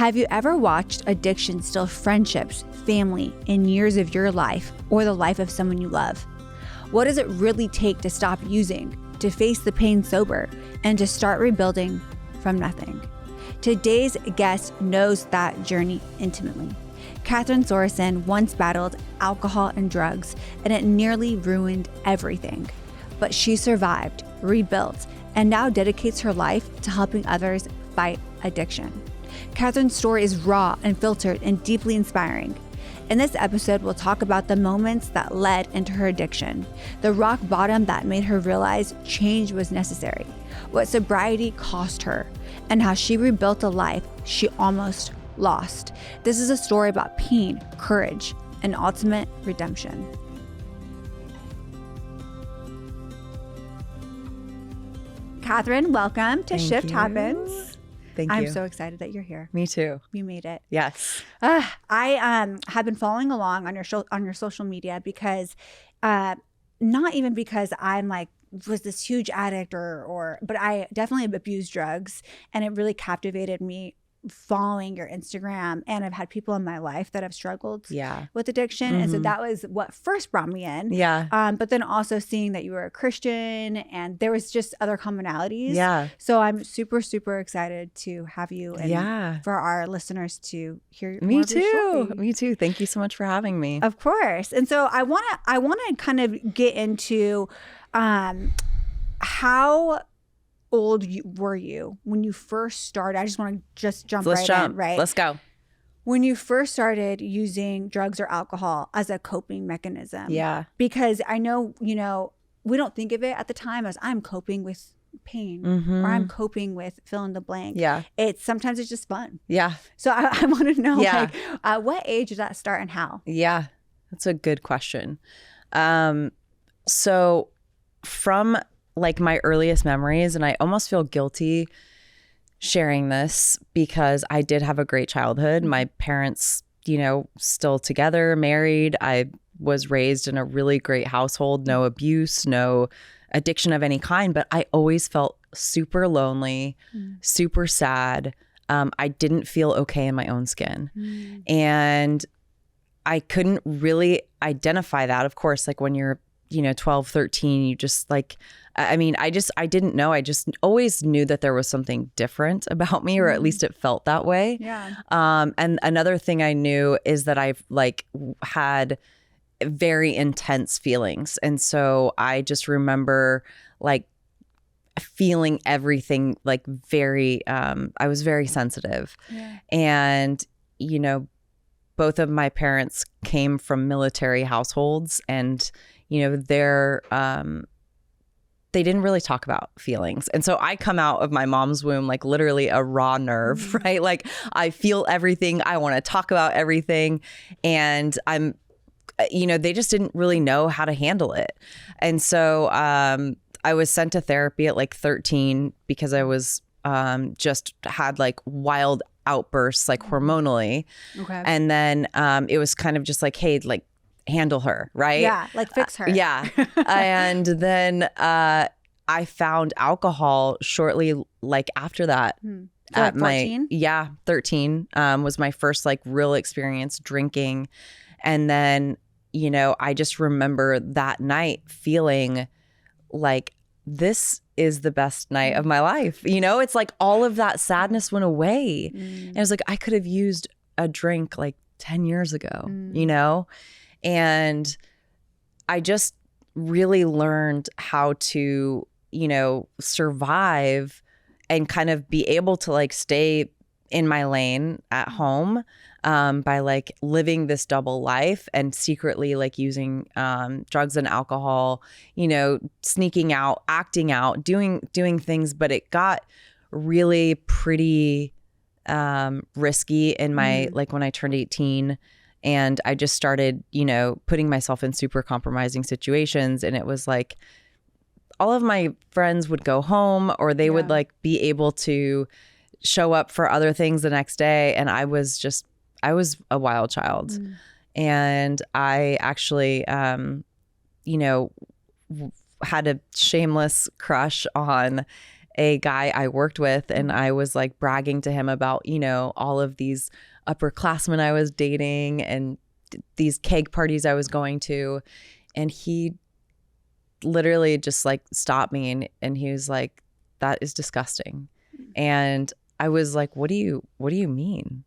Have you ever watched addiction steal friendships, family, and years of your life or the life of someone you love? What does it really take to stop using, to face the pain sober, and to start rebuilding from nothing? Today's guest knows that journey intimately. Katherine Sorensen once battled alcohol and drugs, and it nearly ruined everything. But she survived, rebuilt, and now dedicates her life to helping others fight addiction. Katherine's story is raw, unfiltered, and deeply inspiring. In this episode, we'll talk about the moments that led into her addiction, the rock bottom that made her realize change was necessary, what sobriety cost her, and how she rebuilt a life she almost lost. This is a story about pain, courage, and ultimate redemption. Katherine, welcome to Shift Happens. Thank you. I'm so excited that you're here. Me too. You made it. Yes. I have been following along on your social media because, not even because I'm like was this huge addict but I definitely abused drugs, and it really captivated me following your Instagram. And I've had people in my life that have struggled with addiction. And so that was what first brought me in. But then also seeing that you were a Christian and there was just other commonalities. So I'm super, super excited to have you and for our listeners to hear more of your story. Me too. Thank you so much for having me. Of course. And so I want to kind of get into how old were you when you first started? I just want to jump right in, right? Let's go. When you first started using drugs or alcohol as a coping mechanism. Because I know, we don't think of it at the time as I'm coping with pain or I'm coping with fill in the blank. Sometimes it's just fun. So I want to know, what age did that start and how? That's a good question. So from like my earliest memories, and I almost feel guilty sharing this because I did have a great childhood. My parents, still together, married. I was raised in a really great household, no abuse, no addiction of any kind, but I always felt super lonely, super sad. I didn't feel okay in my own skin. And I couldn't really identify that. Of course, like when you're 12, 13, you just like, I didn't know. I just always knew that there was something different about me, or at least it felt that way. And another thing I knew is that I've like had very intense feelings. And so I just remember like feeling everything like very, I was very sensitive. And, both of my parents came from military households, and they didn't really talk about feelings. And so I come out of my mom's womb like literally a raw nerve, right? Like I feel everything. I want to talk about everything. And I'm, they just didn't really know how to handle it. And so I was sent to therapy at like 13 because I was just had like wild outbursts like hormonally. And then it was kind of just like, hey, like handle her, right? Like fix her. And then I found alcohol shortly like after that. At like 14? 13 was my first like real experience drinking. And then, I just remember that night feeling like this is the best night of my life. It's like all of that sadness went away. And it was like, I could have used a drink like 10 years ago, And I just really learned how to, survive and kind of be able to like stay in my lane at home by like living this double life and secretly like using drugs and alcohol, sneaking out, acting out, doing things. But it got really pretty risky in my like when I turned 18. And I just started, putting myself in super compromising situations. And it was like all of my friends would go home, or they would like be able to show up for other things the next day. And I was a wild child. And I actually, had a shameless crush on a guy I worked with, and I was like bragging to him about, you know, all of these upperclassmen I was dating and these keg parties I was going to. And he literally just like stopped me and he was like, that is disgusting. And I was like, what do you mean?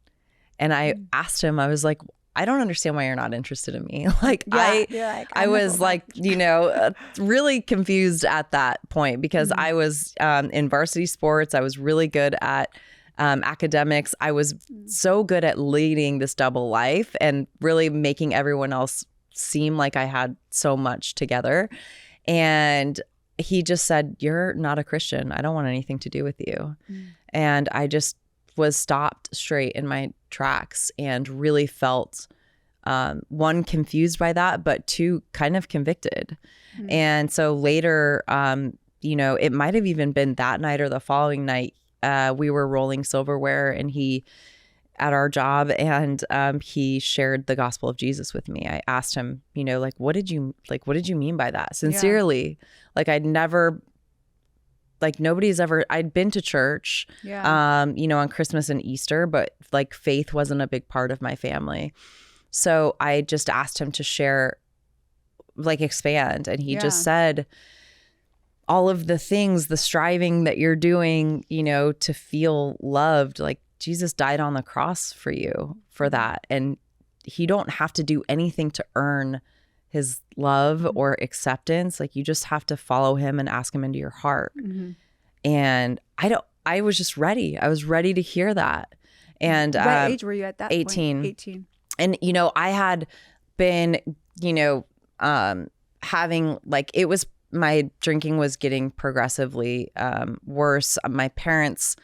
And I asked him, I was like, I don't understand why you're not interested in me. Like, I was like, you know, really confused at that point because I was in varsity sports. I was really good at academics. I was so good at leading this double life and really making everyone else seem like I had so much together. And he just said, you're not a Christian. I don't want anything to do with you. And I just was stopped straight in my tracks and really felt one, confused by that, but two, kind of convicted. And so later, you know, it might have even been that night or the following night, we were rolling silverware and at our job, and he shared the gospel of Jesus with me. I asked him, you know, like, what did you mean by that? Sincerely, like I'd been to church, you know, on Christmas and Easter, but like faith wasn't a big part of my family. So I just asked him to share, like expand. And he just said, all of the things, the striving that you're doing, you know, to feel loved, like Jesus died on the cross for you for that. And you don't have to do anything to earn his love or acceptance. Like you just have to follow him and ask him into your heart. And I was just ready. I was ready to hear that. And what age were you at that 18. point? 18. And, you know, I had been, you know, having like, my drinking was getting progressively worse. My parents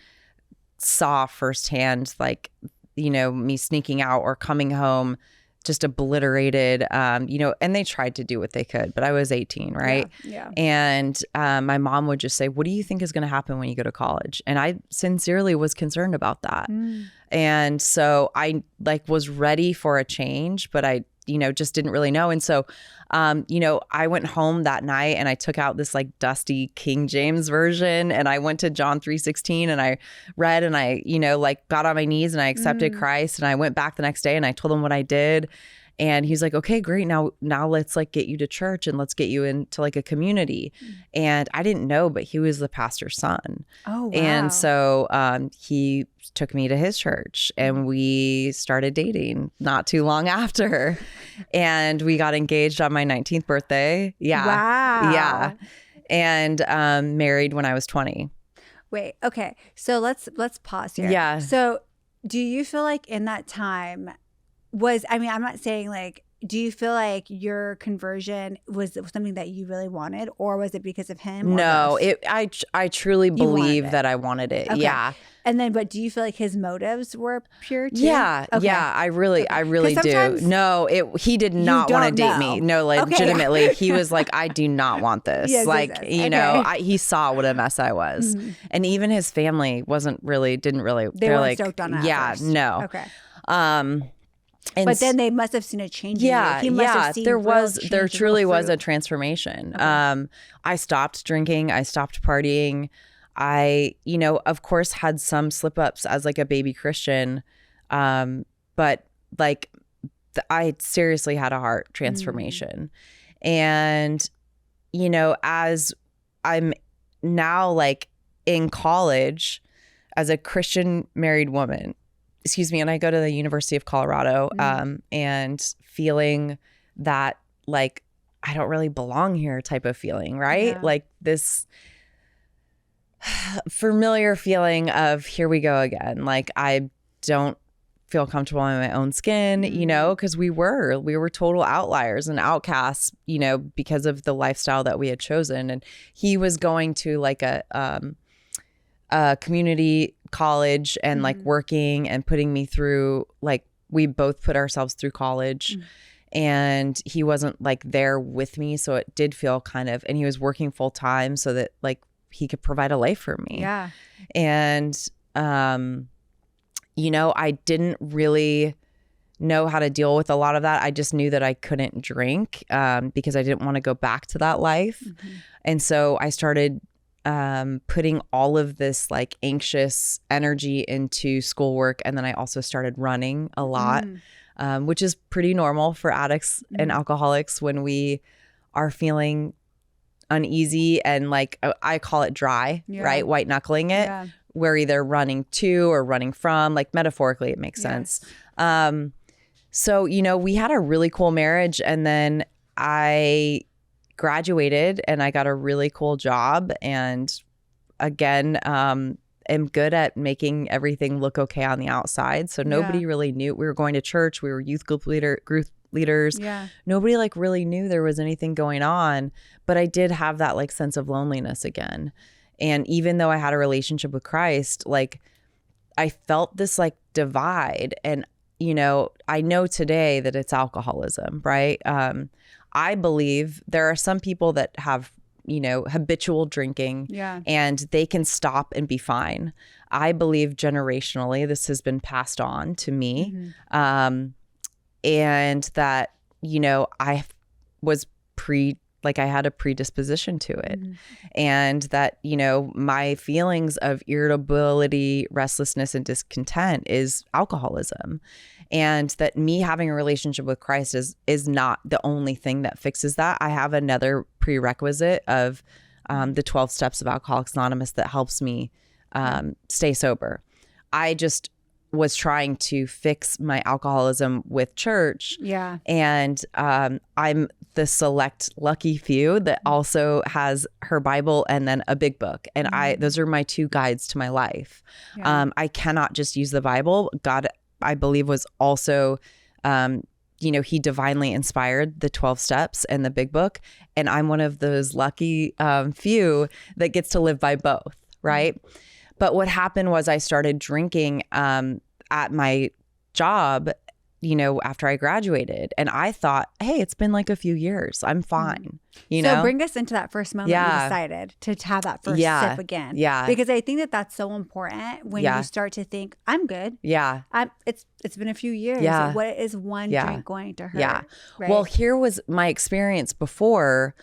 saw firsthand, like, you know, me sneaking out or coming home just obliterated, you know, and they tried to do what they could, but I was 18, right? And my mom would just say, what do you think is going to happen when you go to college? And I sincerely was concerned about that. And so I like was ready for a change, but I, you know, just didn't really know. And so, you know, I went home that night and I took out this like dusty King James version and I went to John 3:16 and I read and I, you know, like got on my knees and I accepted Christ, and I went back the next day and I told him what I did. And he's like, okay, great. Now let's like get you to church and let's get you into like a community. And I didn't know, but he was the pastor's son. Oh, wow. And so he took me to his church and we started dating not too long after. And we got engaged on my 19th birthday. Yeah. Wow. Yeah. And married when I was 20. Wait, okay. So let's pause here. Yeah. So do you feel like in that time I'm not saying like, do you feel like your conversion was something that you really wanted, or was it because of him? No, I truly believe that I wanted it. Okay. Yeah. And then, but do you feel like his motives were pure too? Yeah. Okay. Yeah. I really do. No, he did not want to date me. No, like legitimately. He was like, I do not want this. Yes, like, you know, he saw what a mess I was. And even his family didn't really, they weren't like, stoked on that. Yeah, first. No. Okay. But then they must have seen a change. Yeah, in you. He must have seen there truly was a transformation. Okay. I stopped drinking. I stopped partying. I, you know, of course had some slip ups as like a baby Christian. But like I seriously had a heart transformation. And, you know, as I'm now like in college as a Christian married woman, and I go to the University of Colorado, and feeling that like, I don't really belong here type of feeling, right? Yeah. Like this familiar feeling of here we go again. Like I don't feel comfortable in my own skin, you know, because we were total outliers and outcasts, you know, because of the lifestyle that we had chosen. And he was going to like a community college and like working and putting me through, like we both put ourselves through college, and he wasn't like there with me. So it did feel kind of, and he was working full time so that like he could provide a life for me. Yeah. And, you know, I didn't really know how to deal with a lot of that. I just knew that I couldn't drink, because I didn't want to go back to that life. And so I started putting all of this like anxious energy into schoolwork. And then I also started running a lot, which is pretty normal for addicts and alcoholics when we are feeling uneasy and like I call it dry, right? White knuckling it. Yeah. We're either running to or running from, like metaphorically, it makes sense. So, you know, we had a really cool marriage, and then I graduated and I got a really cool job, and again, am good at making everything look okay on the outside. So nobody really knew. We were going to church. We were youth group leaders. Yeah. Nobody like really knew there was anything going on, but I did have that like sense of loneliness again. And even though I had a relationship with Christ, like I felt this like divide. And, you know, I know today that it's alcoholism, right? I believe there are some people that have, you know, habitual drinking and they can stop and be fine. I believe generationally, this has been passed on to me. And that, you know, I was I had a predisposition to it. And that, you know, my feelings of irritability, restlessness, and discontent is alcoholism. And that me having a relationship with Christ is not the only thing that fixes that. I have another prerequisite of the 12 steps of Alcoholics Anonymous that helps me stay sober. I just was trying to fix my alcoholism with church. Yeah. And I'm the select lucky few that also has her Bible and then a big book. And those are my two guides to my life. Yeah. I cannot just use the Bible. God, I believe, was also, you know, he divinely inspired the 12 steps and the big book. And I'm one of those lucky few that gets to live by both. Right. But what happened was I started drinking at my job, you know, after I graduated. And I thought, hey, it's been like a few years. I'm fine. You know? So bring us into that first moment you decided to have that first sip again. Yeah. Because I think that that's so important when you start to think, I'm good. Yeah. It's been a few years. Yeah. What is one drink going to hurt? Yeah. Right? Well, here was my experience before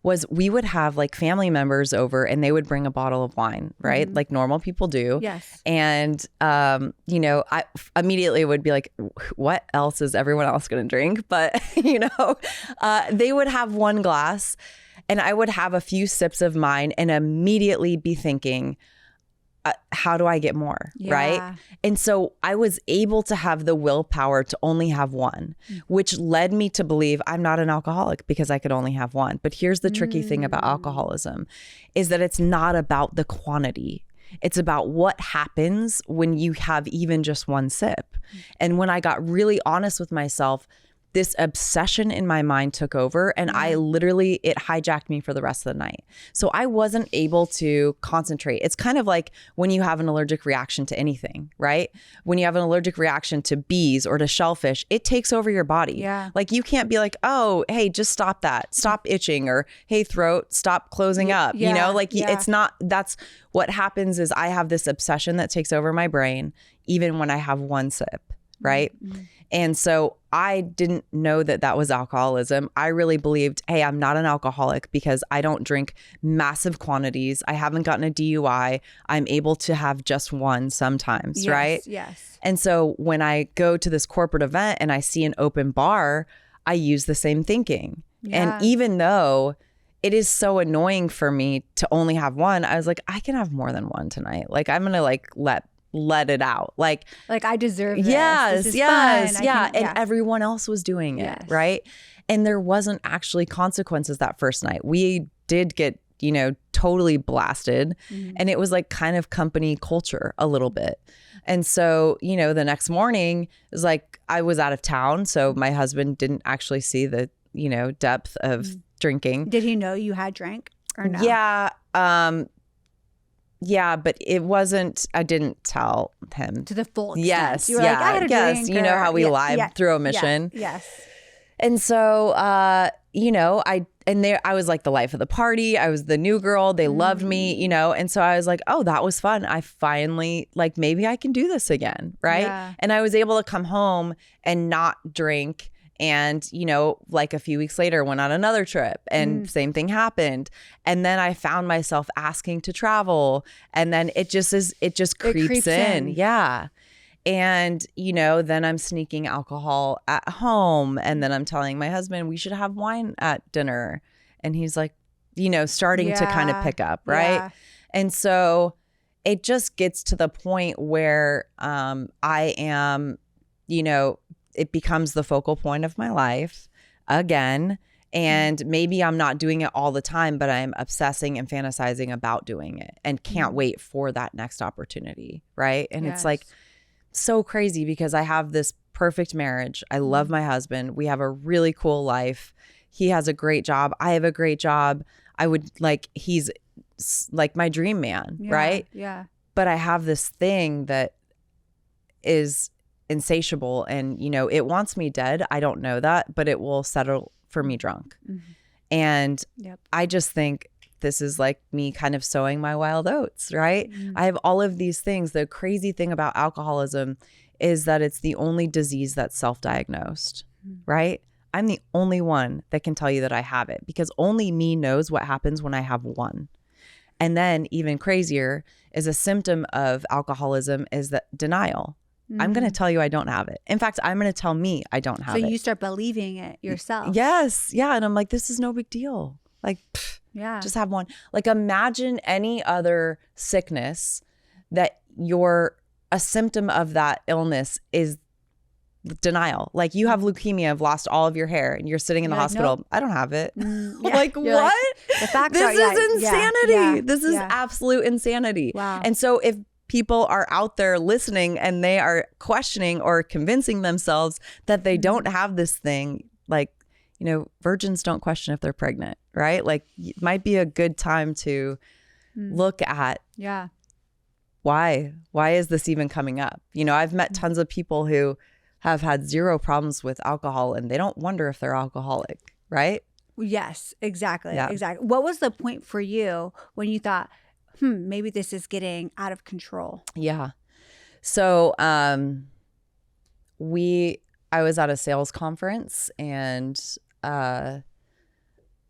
was we would have like family members over and they would bring a bottle of wine, right? Like normal people do. Yes. And, you know, I immediately would be like, what else is everyone else going to drink? But, you know, they would have one glass and I would have a few sips of mine and immediately be thinking, how do I get more? Yeah. Right. And so I was able to have the willpower to only have one, which led me to believe I'm not an alcoholic because I could only have one. But here's the tricky thing about alcoholism is that it's not about the quantity. It's about what happens when you have even just one sip. And when I got really honest with myself, this obsession in my mind took over and it hijacked me for the rest of the night. So I wasn't able to concentrate. It's kind of like when you have an allergic reaction to anything, right? When you have an allergic reaction to bees or to shellfish, it takes over your body. Yeah. Like you can't be like, oh, hey, just stop that. Stop itching, or hey, throat, stop closing up. Yeah. You know, like it's not, that's what happens is I have this obsession that takes over my brain, even when I have one sip, right? And so I didn't know that that was alcoholism. I really believed, hey, I'm not an alcoholic because I don't drink massive quantities. I haven't gotten a DUI. I'm able to have just one sometimes, right? Yes. And so when I go to this corporate event and I see an open bar, I use the same thinking. Yeah. And even though it is so annoying for me to only have one, I was like, I can have more than one tonight. Like I'm going to like let it out. Like I deserve this. Yes, this is yes, fun. yeah. And everyone else was doing it, right? And there wasn't actually consequences that first night. We did get, you know, totally blasted. And it was like kind of company culture a little bit. And so, you know, the next morning it was like I was out of town. So my husband didn't actually see the, you know, depth of drinking. Did he know you had drank or no? Yeah. Yeah, but it wasn't, I didn't tell him. To the full extent. Yes. You were like, I had a drink. You know how we lied through omission. Yes. And so, you know, I was like the life of the party. I was the new girl. They loved me, you know? And so I was like, oh, that was fun. I finally, like, maybe I can do this again. Right. Yeah. And I was able to come home and not drink And, you know, like a few weeks later, went on another trip and same thing happened. And then I found myself asking to travel. And then it just creeps in. Yeah. And, you know, then I'm sneaking alcohol at home. And then I'm telling my husband we should have wine at dinner. And he's like, you know, starting to kind of pick up. Right. Yeah. And so it just gets to the point where I am, you know, it becomes the focal point of my life again. And maybe I'm not doing it all the time, but I'm obsessing and fantasizing about doing it and can't wait for that next opportunity. Right. And it's like so crazy because I have this perfect marriage. I love my husband. We have a really cool life. He has a great job. I have a great job. I would like, he's like my dream man. Right. Yeah. But I have this thing that is insatiable and, you know, it wants me dead. I don't know that, but it will settle for me drunk. And I just think this is like me kind of sowing my wild oats, right? I have all of these things. The crazy thing about alcoholism is that it's the only disease that's self-diagnosed, right? I'm the only one that can tell you that I have it because only me knows what happens when I have one. And then even crazier is a symptom of alcoholism is that denial. I'm going to tell you I don't have it. In fact, I'm going to tell me I don't have it. So you start believing it yourself. Yes. Yeah. And I'm like, this is no big deal. Like, just have one. Like imagine any other sickness that a symptom of that illness is denial. Like you have leukemia, have lost all of your hair and you're sitting in the hospital. Nope. I don't have it. Like what? Like, the facts this is insanity. This is absolute insanity. Wow. And so if people are out there listening and they are questioning or convincing themselves that they don't have this thing, like, you know, virgins don't question if they're pregnant, right? Like it might be a good time to look at why is this even coming up? You know, I've met tons of people who have had zero problems with alcohol and they don't wonder if they're alcoholic, right? Yes, exactly. Yeah. Exactly. What was the point for you when you thought, maybe this is getting out of control? Yeah. So I was at a sales conference and I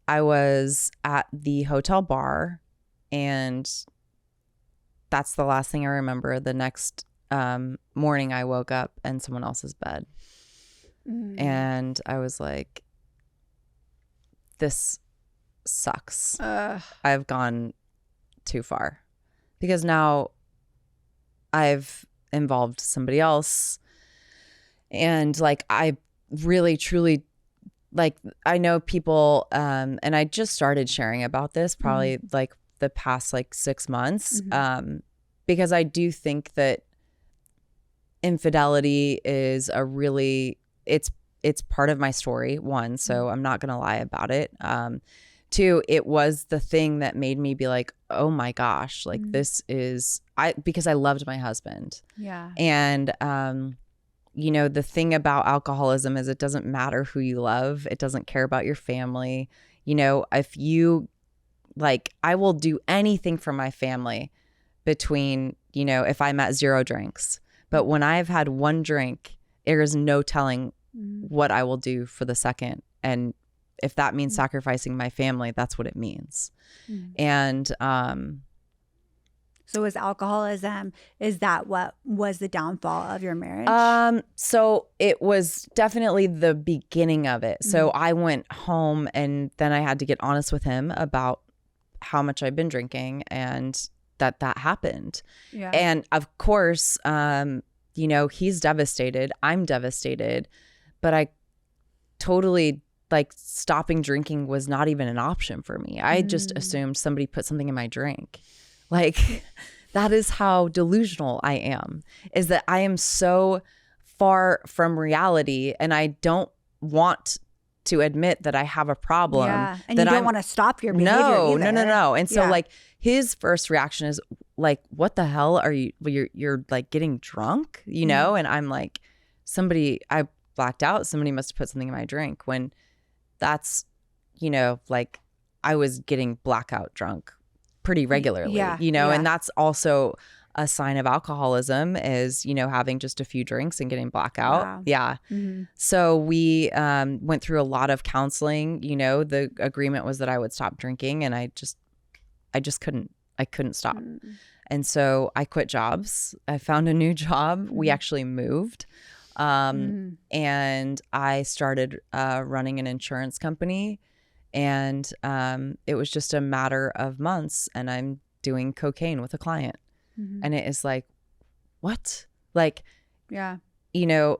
was at the hotel bar and that's the last thing I remember. The next morning I woke up in someone else's bed. And I was like, this sucks. I've gone too far because now I've involved somebody else. And like, I really, truly, like, I know people, and I just started sharing about this probably like the past like 6 months, because I do think that infidelity is a really, it's part of my story, one, so I'm not going to lie about it. Two, it was the thing that made me be like, oh my gosh, like this is, because I loved my husband. Yeah. And, you know, the thing about alcoholism is it doesn't matter who you love. It doesn't care about your family. You know, if you like, I will do anything for my family between, you know, if I'm at 0 drinks. But when I've had 1 drink, there is no telling what I will do for the second. And if that means sacrificing my family, that's what it means. And so is alcoholism, is that what was the downfall of your marriage? So it was definitely the beginning of it. So I went home and then I had to get honest with him about how much I've been drinking and that happened. Yeah. And of course, you know, he's devastated. I'm devastated. But I totally, like, stopping drinking was not even an option for me. I just assumed somebody put something in my drink. Like, that is how delusional I am, is that I am so far from reality and I don't want to admit that I have a problem. Yeah. And you don't want to stop your behavior either. No. And so like his first reaction is like, what the hell are you, you're like getting drunk, you know? And I'm like, I blacked out. Somebody must have put something in my drink, when that's, you know, like I was getting blackout drunk pretty regularly, you know, and that's also a sign of alcoholism is, having just a few drinks and getting blackout. Wow. Yeah. Mm-hmm. So we went through a lot of counseling. The agreement was that I would stop drinking, and I just couldn't stop. Mm-hmm. And so I quit jobs. I found a new job. We actually moved. And I started running an insurance company, and it was just a matter of months, and I'm doing cocaine with a client. And it is like, what? Like, yeah,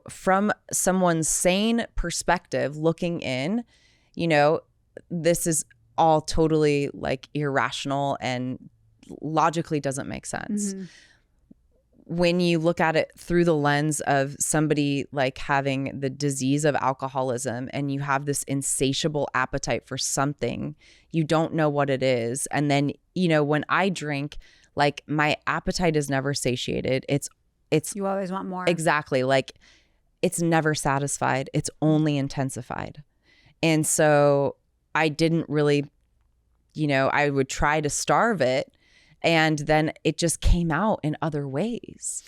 from someone's sane perspective looking in, this is all totally like irrational and logically doesn't make sense. When you look at it through the lens of somebody like having the disease of alcoholism, and you have this insatiable appetite for something, you don't know what it is. And then, when I drink, like my appetite is never satiated. It's you always want more. Exactly. Like it's never satisfied. It's only intensified. And so I didn't really, I would try to starve it, and then it just came out in other ways.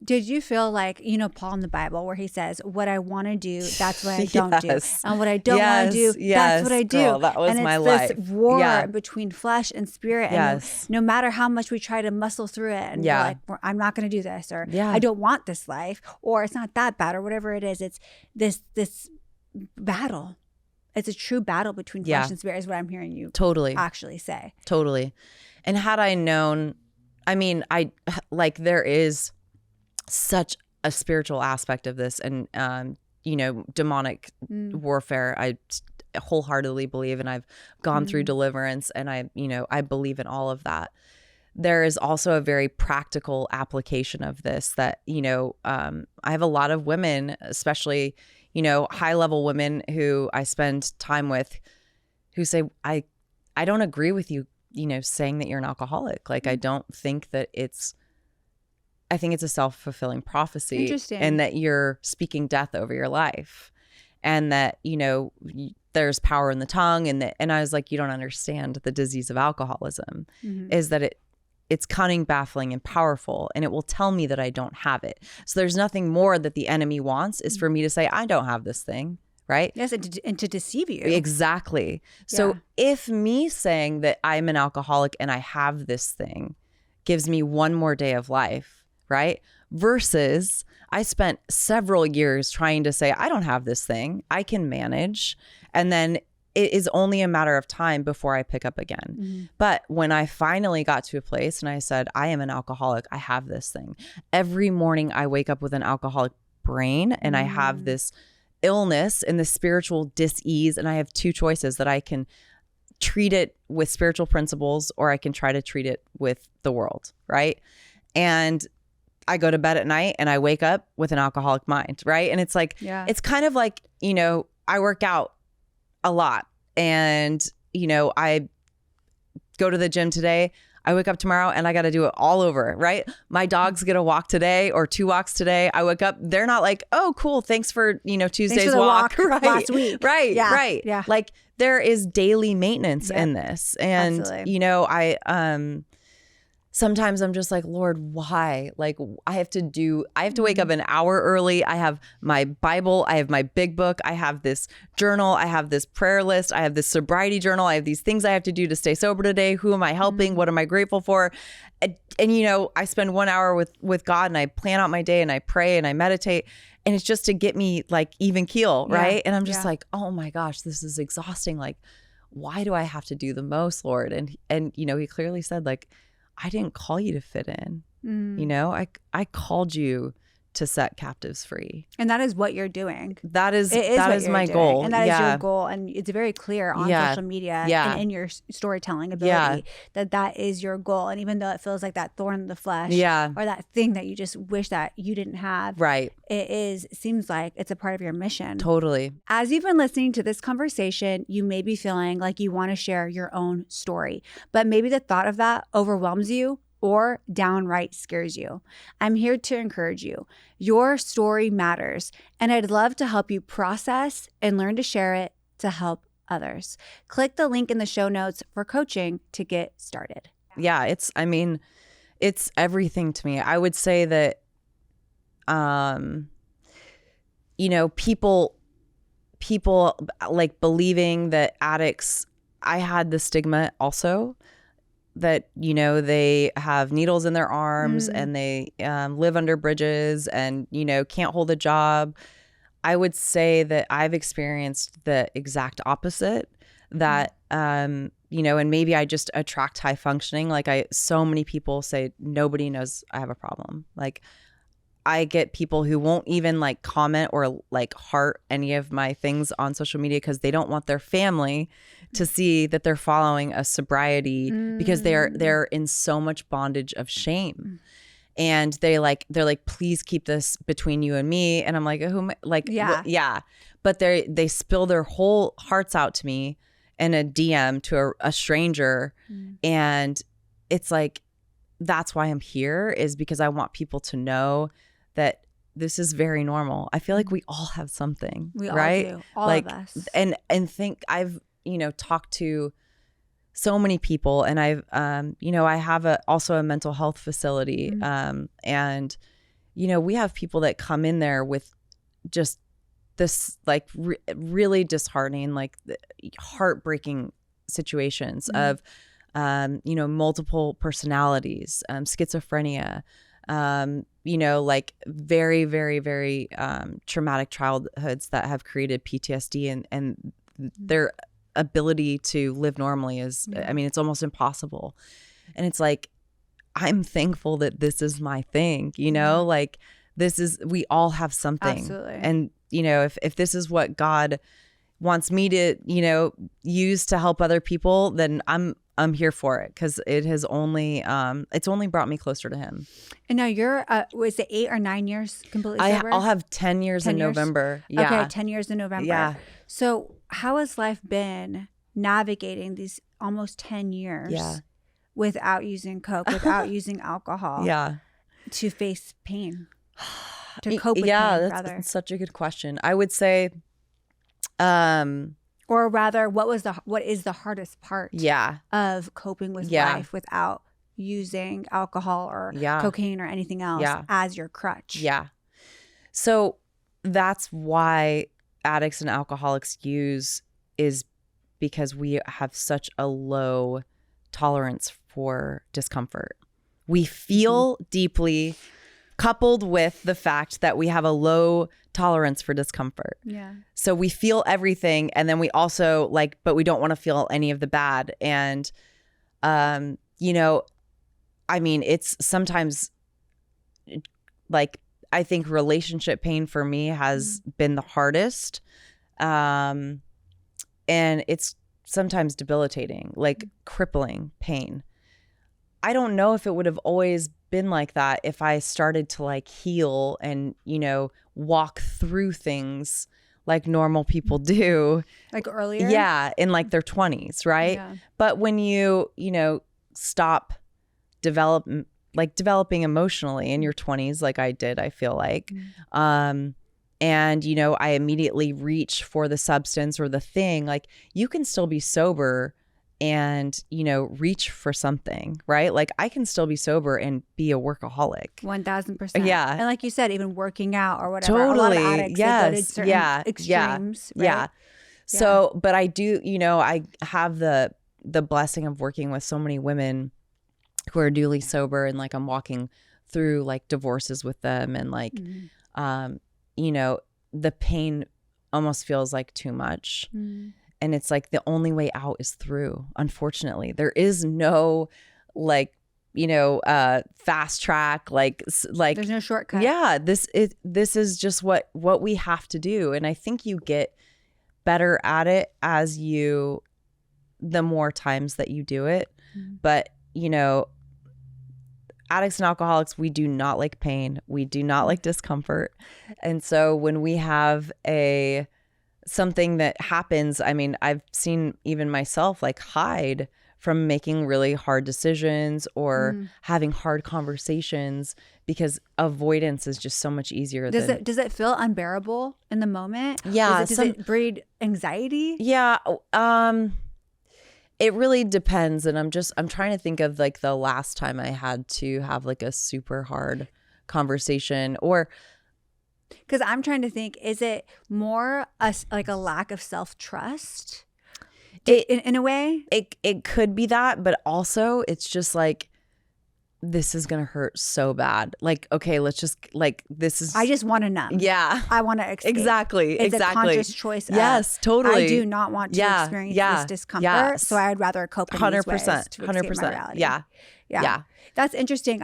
Did you feel like, Paul in the Bible, where he says, what I want to do, that's what I don't do. And what I don't want to do, that's what I do. Girl, that was and my it's life. This war between flesh and spirit. And Yes. no matter how much we try to muscle through it and we're like, I'm not going to do this, or I don't want this life, or it's not that bad, or whatever it is. It's this battle. It's a true battle between flesh and spirit, is what I'm hearing you actually say. Totally. And had I known, there is such a spiritual aspect of this, and demonic warfare. I wholeheartedly believe, and I've gone through deliverance, and I believe in all of that. There is also a very practical application of this that, I have a lot of women, especially, high level women who I spend time with, who say, I don't agree with you, saying that you're an alcoholic. Like, I don't think that I think it's a self-fulfilling prophecy. Interesting. And that you're speaking death over your life, and that, there's power in the tongue. And I was like, you don't understand the disease of alcoholism is that it's cunning, baffling, and powerful, and it will tell me that I don't have it. So there's nothing more that the enemy wants is for me to say, I don't have this thing. Right? Yes, and to deceive you. Exactly. So if me saying that I'm an alcoholic and I have this thing gives me one more day of life, right? Versus I spent several years trying to say, I don't have this thing, I can manage. And then it is only a matter of time before I pick up again. But when I finally got to a place and I said, I am an alcoholic, I have this thing. Every morning I wake up with an alcoholic brain, and I have this illness and the spiritual dis-ease, and I have two choices: that I can treat it with spiritual principles, or I can try to treat it with the world, right? And I go to bed at night and I wake up with an alcoholic mind, right? And it's like, it's kind of like, I work out a lot, and I go to the gym today, I wake up tomorrow and I got to do it all over, right? My dogs get a walk today or 2 walks today. I wake up, they're not like, oh, cool, thanks for, Tuesday's walk right. last week. Right, yeah. right. Yeah. Like there is daily maintenance in this. And, absolutely. sometimes I'm just like, Lord, why? Like I have to wake up an hour early. I have my Bible. I have my big book. I have this journal. I have this prayer list. I have this sobriety journal. I have these things I have to do to stay sober today. Who am I helping? What am I grateful for? And I spend 1 hour with God, and I plan out my day, and I pray and I meditate. And it's just to get me like even keel, right? And I'm just like, oh my gosh, this is exhausting. Like, why do I have to do the most, Lord? And he clearly said, like, I didn't call you to fit in. I called you to set captives free. And that is what you're doing. That is my goal. And that is your goal. And it's very clear on social media and in your storytelling ability that is your goal. And even though it feels like that thorn in the flesh or that thing that you just wish that you didn't have, right? It seems like it's a part of your mission. Totally. As you've been listening to this conversation, you may be feeling like you want to share your own story, but maybe the thought of that overwhelms you or downright scares you. I'm here to encourage you. Your story matters, and I'd love to help you process and learn to share it to help others. Click the link in the show notes for coaching to get started. Yeah, It's everything to me. I would say that, people like believing that addicts, I had the stigma also that, they have needles in their arms and they live under bridges and, can't hold a job. I would say that I've experienced the exact opposite, that, and maybe I just attract high functioning. Like so many people say nobody knows I have a problem. Like I get people who won't even like comment or like heart any of my things on social media because they don't want their family to see that they're following a sobriety because they're in so much bondage of shame. And they're like, please keep this between you and me. And I'm like, yeah. But they spill their whole hearts out to me in a DM to a stranger. And it's like, that's why I'm here, is because I want people to know that this is very normal. I feel like we all have something, right? All do. All of us. And think I've, talked to so many people, and I've, I have also a mental health facility. And, we have people that come in there with just this like really disheartening, like heartbreaking situations of, multiple personalities, schizophrenia, like very, very, very traumatic childhoods that have created PTSD, and their ability to live normally is, it's almost impossible. And it's like, I'm thankful that this is my thing, like we all have something. Absolutely. And, if this is what God wants me to, use to help other people, then I'm here for it, because it has only it's only brought me closer to him. And now you're was it 8 or 9 years completely sober? I'll have 10 years in November. Yeah. Okay, 10 years in November. Yeah. So how has life been navigating these almost 10 years without using Coke, without using alcohol? Yeah. To face pain, to cope with pain, that's such a good question. I would say, or rather, what is the hardest part of coping with life without using alcohol or cocaine or anything else as your crutch? Yeah. So that's why addicts and alcoholics use, is because we have such a low tolerance for discomfort. We feel deeply, coupled with the fact that we have a low tolerance for discomfort. Yeah. So we feel everything, and then we also but we don't want to feel any of the bad. And, it's sometimes I think relationship pain for me has been the hardest. And it's sometimes debilitating, crippling pain. I don't know if it would have always been like that if I started to heal and, walk through things like normal people do. Like earlier? Yeah, in their 20s, right? Yeah. But when you, stop developing emotionally in your 20s, like I did, I feel like, and, I immediately reach for the substance or the thing, you can still be sober and, reach for something, right? I can still be sober and be a workaholic. 1000%. Yeah. And like you said, even working out or whatever. Totally. A lot of addicts go to certain extremes. Yeah. Right? Yeah. So, but I do, I have the blessing of working with so many women who are newly sober, and I'm walking through divorces with them, and the pain almost feels like too much. And it's the only way out is through. Unfortunately, there is no fast track, there's no shortcut. Yeah, this is just what we have to do. And I think you get better at it the more times that you do it. But addicts and alcoholics, we do not like pain. We do not like discomfort. And so when we have something that happens, I've seen even myself hide from making really hard decisions or having hard conversations, because avoidance is just so much easier. Does it feel unbearable in the moment? Yeah. Does it breed anxiety? Yeah. It really depends. And I'm trying to think of like the last time I had to have like a super hard conversation, or because I'm trying to think, is it more like a lack of self-trust in a way? It could be that, but also it's just like, this is going to hurt so bad. Like, okay, let's just like, this is. I just want to numb. Yeah. I want to escape. Exactly. It's a conscious choice. Yes, totally. I do not want to experience this discomfort. So I'd rather cope in these ways to escape my reality. Yeah. That's interesting.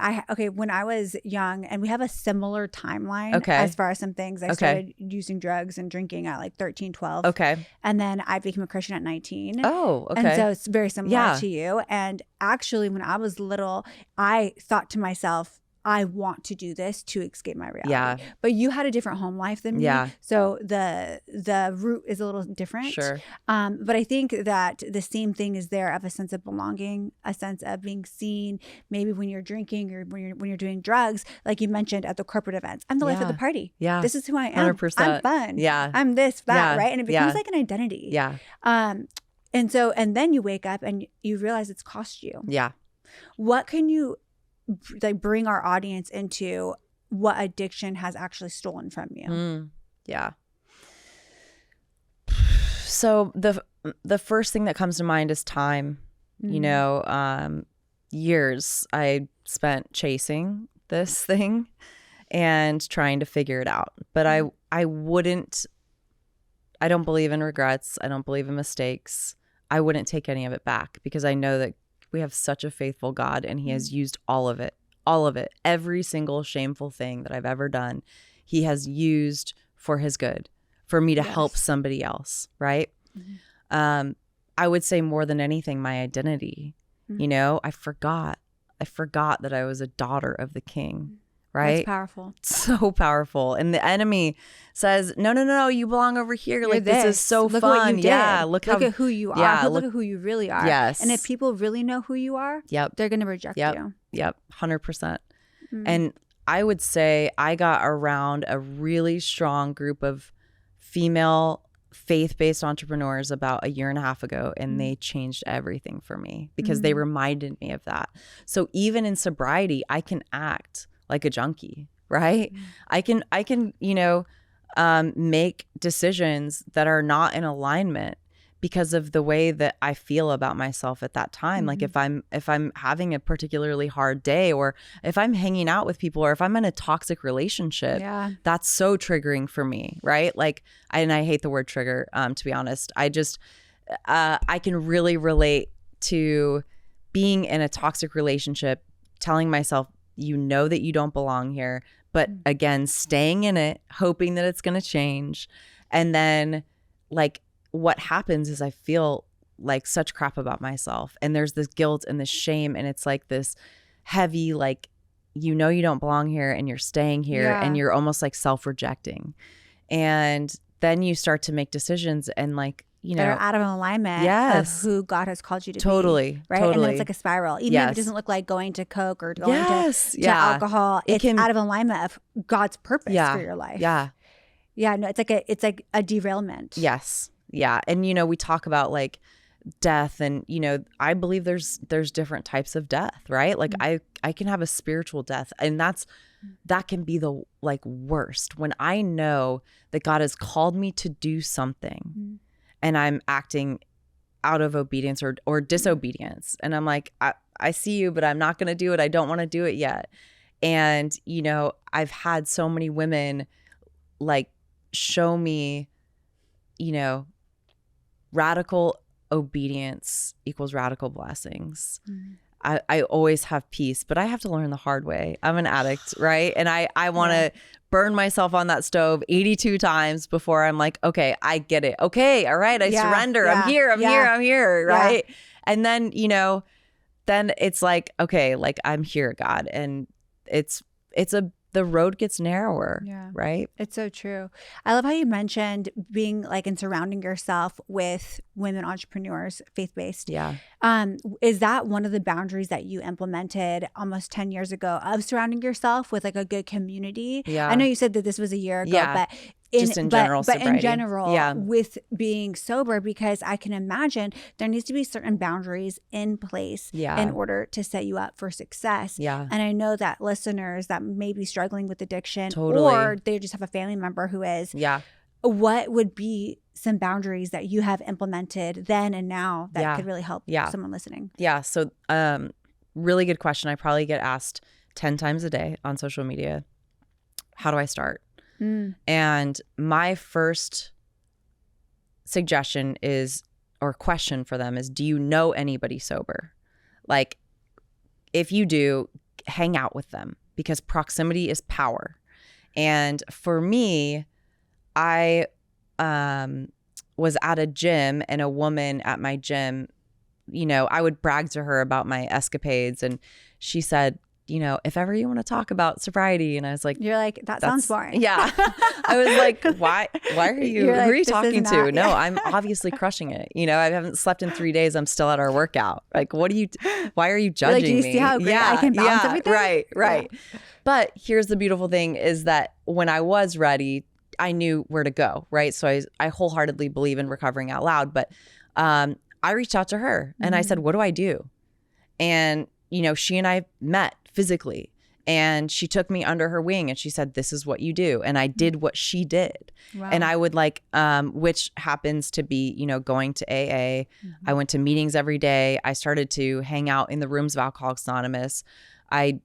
When I was young, and we have a similar timeline as far as some things. I started using drugs and drinking at like 13, 12. Okay. And then I became a Christian at 19. Oh, okay. And so it's very similar to you. And actually, when I was little, I thought to myself, I want to do this to escape my reality. Yeah. But you had a different home life than me. Yeah. So the route is a little different. Sure. But I think that the same thing is there of a sense of belonging, a sense of being seen. Maybe when you're drinking or when you're doing drugs, like you mentioned at the corporate events, I'm the life of the party. Yeah. This is who I am. 100%. I'm fun. Yeah. I'm this, that, right? And it becomes like an identity. Yeah. And then you wake up and you realize it's cost you. Yeah. What can you like bring our audience into what addiction has actually stolen from you? Yeah. So the first thing that comes to mind is time. You know, years I spent chasing this thing and trying to figure it out. But I don't believe in regrets. I don't believe in mistakes. I wouldn't take any of it back, because I know that we have such a faithful God, and he has used all of it, every single shameful thing that I've ever done, he has used for his good, for me to help somebody else. Right. I would say more than anything, my identity, you know, I forgot that I was a daughter of the King. Right. That's powerful. So powerful. And the enemy says, no, you belong over here. You're like this is so look fun. What you did. Yeah. Look at who you are. Yeah, look at who you really are. Yes. And if people really know who you are, they're going to reject you. Yep. 100%. And I would say I got around a really strong group of female faith-based entrepreneurs about a year and a half ago, and they changed everything for me, because they reminded me of that. So even in sobriety, I can act like a junkie, right? I can, you know, make decisions that are not in alignment because of the way that I feel about myself at that time. Like if I'm having a particularly hard day, or if I'm hanging out with people, or if I'm in a toxic relationship, that's so triggering for me, right? Like, and I hate the word trigger, to be honest. I can really relate to being in a toxic relationship, telling myself, you know that you don't belong here, but again, staying in it, hoping that it's going to change. And then like what happens is I feel like such crap about myself, and there's this guilt and this shame, and it's like this heavy, like, you know, you don't belong here and you're staying here, and you're almost like self-rejecting. And then you start to make decisions and like, you know, they're out of alignment of who God has called you to be. Right. And then it's like a spiral. Even if it doesn't look like going to Coke or going to alcohol, it's out of alignment of God's purpose for your life. No, it's like a derailment. Yes. Yeah. And, you know, we talk about like death, and, you know, I believe there's different types of death, right? Like I can have a spiritual death, and that can be the like worst, when I know that God has called me to do something and I'm acting out of obedience or disobedience. And I'm like, I see you, but I'm not going to do it. I don't want to do it yet. And, you know, I've had so many women like show me, you know, radical obedience equals radical blessings. I always have peace, but I have to learn the hard way. I'm an addict, right? And I want to burn myself on that stove 82 times before I'm like, okay, I get it. Okay, all right, I surrender. I'm here, right? And then, you know, then it's like, okay, like I'm here, God. And the road gets narrower, right? It's so true. I love how you mentioned being like and surrounding yourself with women entrepreneurs, faith-based. Is that one of the boundaries that you implemented almost 10 years ago, of surrounding yourself with like a good community? I know you said that this was a year ago, but just in general but sobriety. in general, Yeah. with being sober, because I can imagine there needs to be certain boundaries in place Yeah. in order to set you up for success. Yeah. And I know that listeners that may be struggling with addiction, Totally. or they just have a family member who is, Yeah. what would be some boundaries that you have implemented then and now that Yeah. could really help Yeah. someone listening? Yeah. So, really good question. I probably get asked 10 times a day on social media. How do I start? And my first suggestion is, or question for them is, do you know anybody sober? Like, if you do, hang out with them, because proximity is power. And for me, I was at a gym, and a woman at my gym, you know, I would brag to her about my escapades, and she said, you know, if ever you want to talk about sobriety. And I was like, You're like, that sounds boring. Yeah. I was like, why are you, You're who like, are you this is talking not- to? No, yeah. I'm obviously crushing it. You know, I haven't slept in 3 days. I'm still at our workout. Like, why are you judging do you me? see how great I can balance everything? Right. Yeah. But here's the beautiful thing is that when I was ready, I knew where to go. Right. So I wholeheartedly believe in recovering out loud. But I reached out to her and I said, what do I do? And, you know, she and I met physically. And she took me under her wing and she said, this is what you do. And I did what she did. Wow. And I would which happens to be, you know, going to AA. I went to meetings every day. I started to hang out in the rooms of Alcoholics Anonymous. I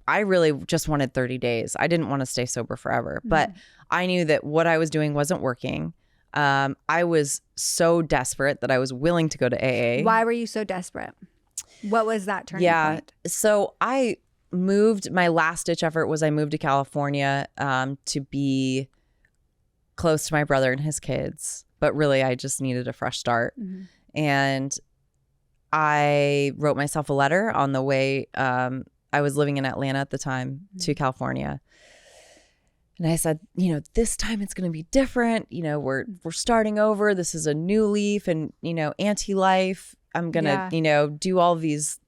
really just wanted 30 days. I didn't want to stay sober forever. But I knew that what I was doing wasn't working. I was so desperate that I was willing to go to AA. Why were you so desperate? What was that turning point? So I moved. My last ditch effort was I moved to California to be close to my brother and his kids, but really I just needed a fresh start. And I wrote myself a letter on the way. I was living in Atlanta at the time to California, and I said, you know, this time it's going to be different. You know, we're starting over. This is a new leaf, and you know, anti-life. I'm gonna you know, do all these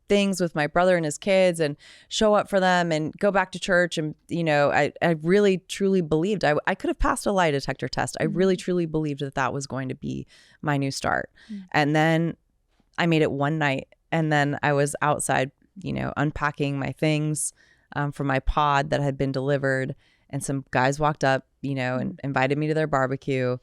things with my brother and his kids and show up for them and go back to church. And, you know, I really, truly believed I could have passed a lie detector test. I really, truly believed that was going to be my new start. And then I made it one night, and then I was outside, you know, unpacking my things from my pod that had been delivered. And some guys walked up, you know, and invited me to their barbecue.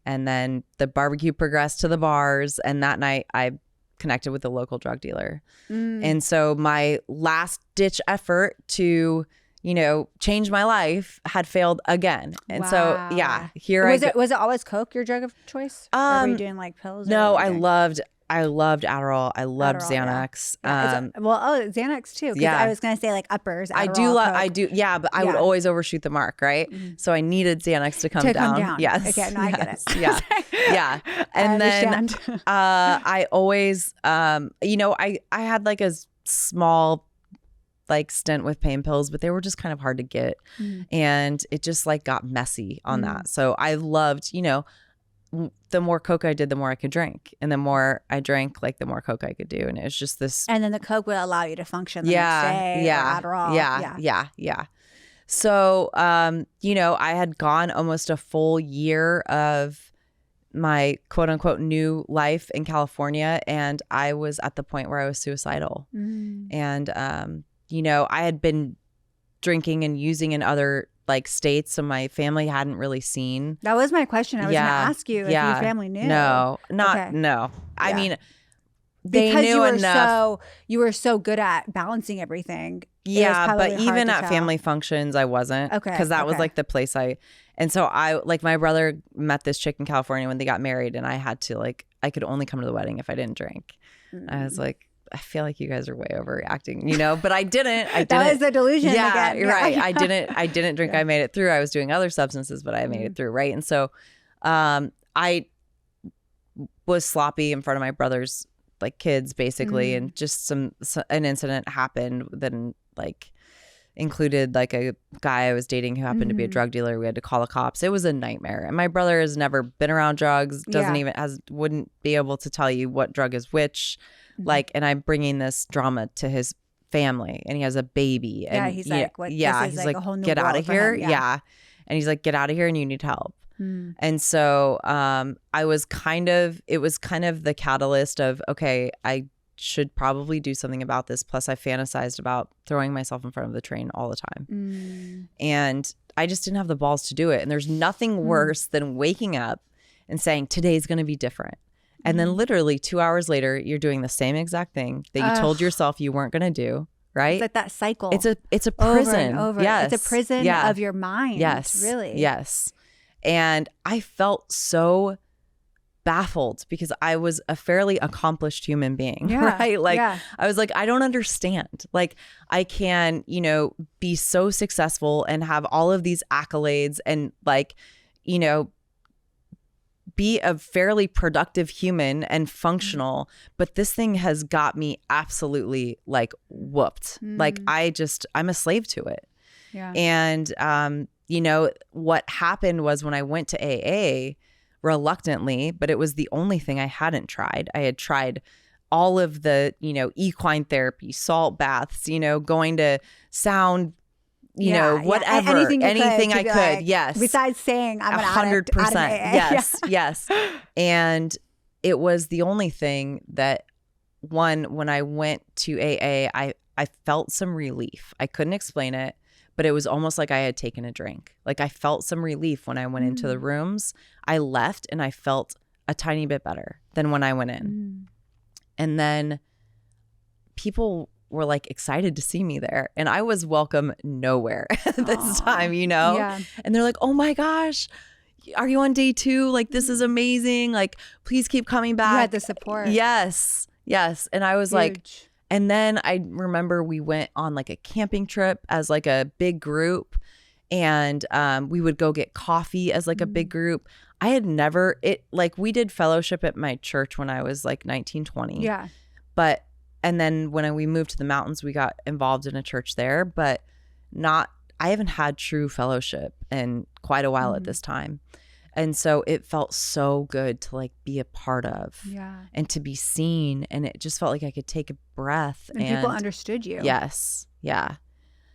And then the barbecue progressed to the bars. And that night I connected with a local drug dealer. And so my last ditch effort to, you know, change my life had failed again. And so, yeah, Was it always Coke your drug of choice? Or were you doing like pills? No, I loved Adderall. I loved Adderall, Xanax. Xanax too. Yeah. I was going to say like uppers. I Adderall, do. Yeah. But I would always overshoot the mark. Right. So I needed Xanax to come down. Yes. Okay. No, I get it. Yeah. Yeah. And then I always, you know, I had like a small like stint with pain pills, but they were just kind of hard to get. And it just like got messy on that. So I loved, you know, the more Coke I did, the more I could drink. And the more I drank, like the more Coke I could do. And it was just this. And then the Coke would allow you to function the next day. Yeah. Or Adderall. Yeah. So, you know, I had gone almost a full year of my quote unquote new life in California. And I was at the point where I was suicidal. And, you know, I had been drinking and using in other like states, so my family hadn't really seen. That was my question. I was going to ask you if your family knew. No. I mean, they knew enough. You were so good at balancing everything. Yeah, but even at family functions, I wasn't. Okay. Because that was like the place and so I, like my brother met this chick in California when they got married, and I had to like, I could only come to the wedding if I didn't drink. I was like, I feel like you guys are way overreacting, you know, but I didn't. That was the delusion. Yeah, again. Right. I didn't drink. I made it through. I was doing other substances, but I made it through. Right. And so I was sloppy in front of my brother's like kids basically. And just an incident happened that like included like a guy I was dating who happened to be a drug dealer. We had to call the cops. It was a nightmare. And my brother has never been around drugs, wouldn't be able to tell you what drug is which. Like, and I'm bringing this drama to his family, and he has a baby. And he's like, he's like, a whole new get out of here. Yeah. And he's like, get out of here and you need help. And so it was kind of the catalyst of, okay, I should probably do something about this. Plus I fantasized about throwing myself in front of the train all the time. And I just didn't have the balls to do it. And there's nothing worse than waking up and saying, today's going to be different. And then literally 2 hours later, you're doing the same exact thing that you told yourself you weren't going to do. Right? It's like that cycle. It's a prison. Over and over. Yes. It's a prison of your mind. Yes. Really. Yes. And I felt so baffled because I was a fairly accomplished human being, right? Like I was like, I don't understand. Like I can, be so successful and have all of these accolades and like, be a fairly productive human and functional, but this thing has got me absolutely like whooped. Like I'm a slave to it. Yeah. And, what happened was when I went to AA reluctantly, but it was the only thing I hadn't tried. I had tried all of the, equine therapy, salt baths, going to sound, whatever, anything I could. Like, yes. Besides saying I'm an addict, 100%. Yes. Yes. And it was the only thing that when I went to AA, I felt some relief. I couldn't explain it, but it was almost like I had taken a drink. Like I felt some relief when I went into the rooms. I left and I felt a tiny bit better than when I went in. And then people were like excited to see me there. And I was welcome nowhere this time, Yeah. And they're like, oh my gosh, are you on day 2? Like, this is amazing. Like, please keep coming back. You had the support. Yes. Yes. And I was like, and then I remember we went on like a camping trip as like a big group, and we would go get coffee as like a big group. I had never, we did fellowship at my church when I was like 19, 20. Yeah. And then when we moved to the mountains, we got involved in a church there, but I haven't had true fellowship in quite a while at this time. And so it felt so good to like be a part of and to be seen. And it just felt like I could take a breath. And people understood you. Yes. Yeah.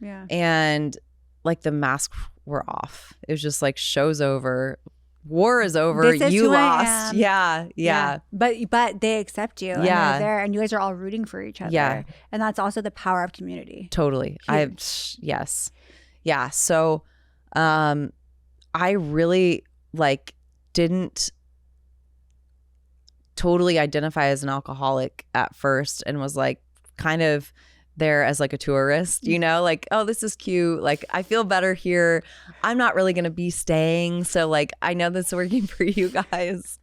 Yeah. And like the masks were off. It was just like, show's over. War is over. You lost. Yeah. But they accept you. And they're there, and you guys are all rooting for each other. Yeah. And that's also the power of community. Totally. Yes. Yeah. So I really didn't totally identify as an alcoholic at first, and was like kind of there as like a tourist, like, oh, this is cute. Like, I feel better here. I'm not really going to be staying. So like, I know this is working for you guys.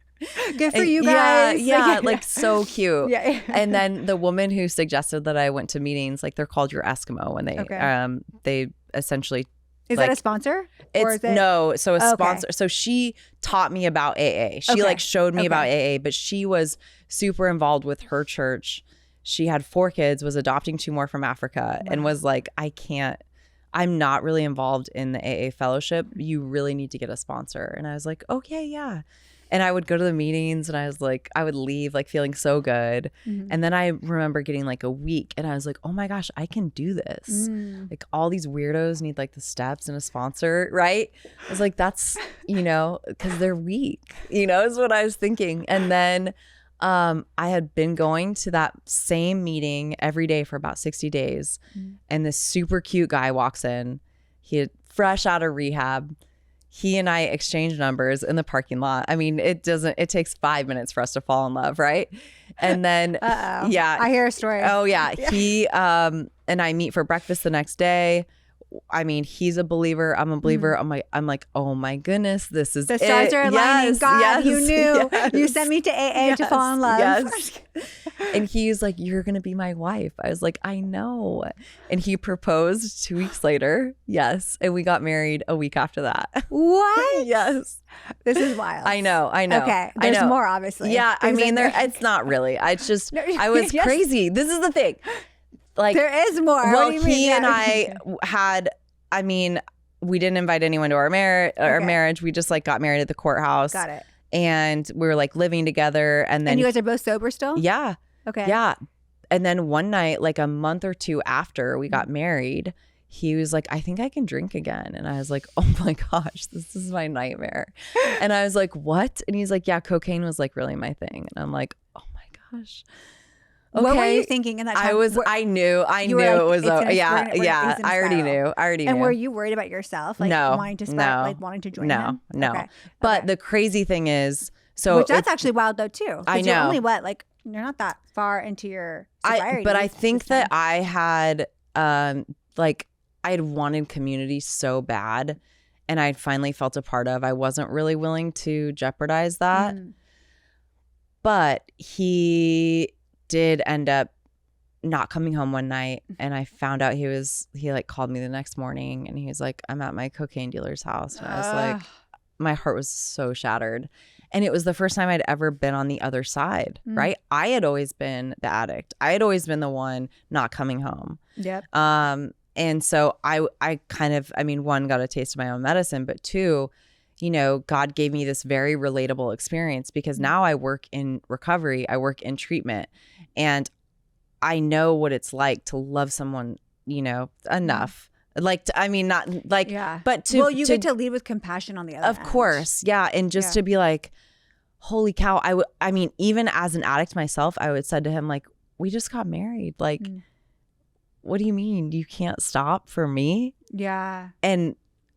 Good for you guys. Yeah. Like so cute. Yeah. And then the woman who suggested that I went to meetings, like they're called your Eskimo, and they essentially, is that a sponsor? No. So a sponsor. So she taught me about AA. She showed me about AA, but she was super involved with her church. She had 4 kids, was adopting 2 more from Africa, and was like, I'm not really involved in the AA fellowship. You really need to get a sponsor. And I was like, okay, yeah. And I would go to the meetings, and I was like, I would leave like feeling so good. And then I remember getting like a week, and I was like, oh my gosh, I can do this. Like, all these weirdos need like the steps and a sponsor, right? I was like, that's, because they're weak, is what I was thinking. And then I had been going to that same meeting every day for about 60 days. And this super cute guy walks in. He had fresh out of rehab. He and I exchanged numbers in the parking lot. I mean, it takes 5 minutes for us to fall in love, right? And then, I hear a story. Oh yeah. He, and I meet for breakfast the next day. I mean, he's a believer. I'm a believer. I'm like, oh my goodness, this is the stars are aligning. Yes, God, yes, you knew. yes. You sent me to AA to fall in love. Yes. And he's like, you're gonna be my wife. I was like, I know. And he proposed 2 weeks later. Yes, and we got married a week after that. What? Yes. This is wild. I know. Okay, there's more, obviously. Yeah, I mean, it's not really. It's just I was crazy. This is the thing. Like, there is more. Well, he and I had, we didn't invite anyone to our marriage. We just like got married at the courthouse. Got it. And we were like living together. And then you guys are both sober still? Yeah. Okay. Yeah. And then one night, like a month or 2 after we got married, he was like, I think I can drink again. And I was like, oh my gosh, this is my nightmare. And I was like, what? And he's like, yeah, cocaine was like really my thing. And I'm like, oh my gosh. Okay. What were you thinking in that time? I knew it was, I already knew. And were you worried about yourself? Like wanting to start, like wanting to join him? No. Okay. But the crazy thing is, so which that's actually wild though too. I know. You're only you're not that far into your sobriety. But I think that I had, I had wanted community so bad, and I finally felt a part of. I wasn't really willing to jeopardize that. But he did end up not coming home one night, and I found out he like called me the next morning, and he was like, I'm at my cocaine dealer's house. And I was like, my heart was so shattered. And it was the first time I'd ever been on the other side, right? I had always been the addict. I had always been the one not coming home. Yep. And so I kind of, I mean, one, got a taste of my own medicine, but two, you know, God gave me this very relatable experience because now I work in recovery, I work in treatment, and I know what it's like to love someone, you know, enough. Like, not like, but to, well, you get to lead with compassion on the other end. Of course. Yeah. And just to be like, holy cow. I mean, even as an addict myself, I would said to him, like, we just got married. Like, what do you mean? You can't stop for me? Yeah. And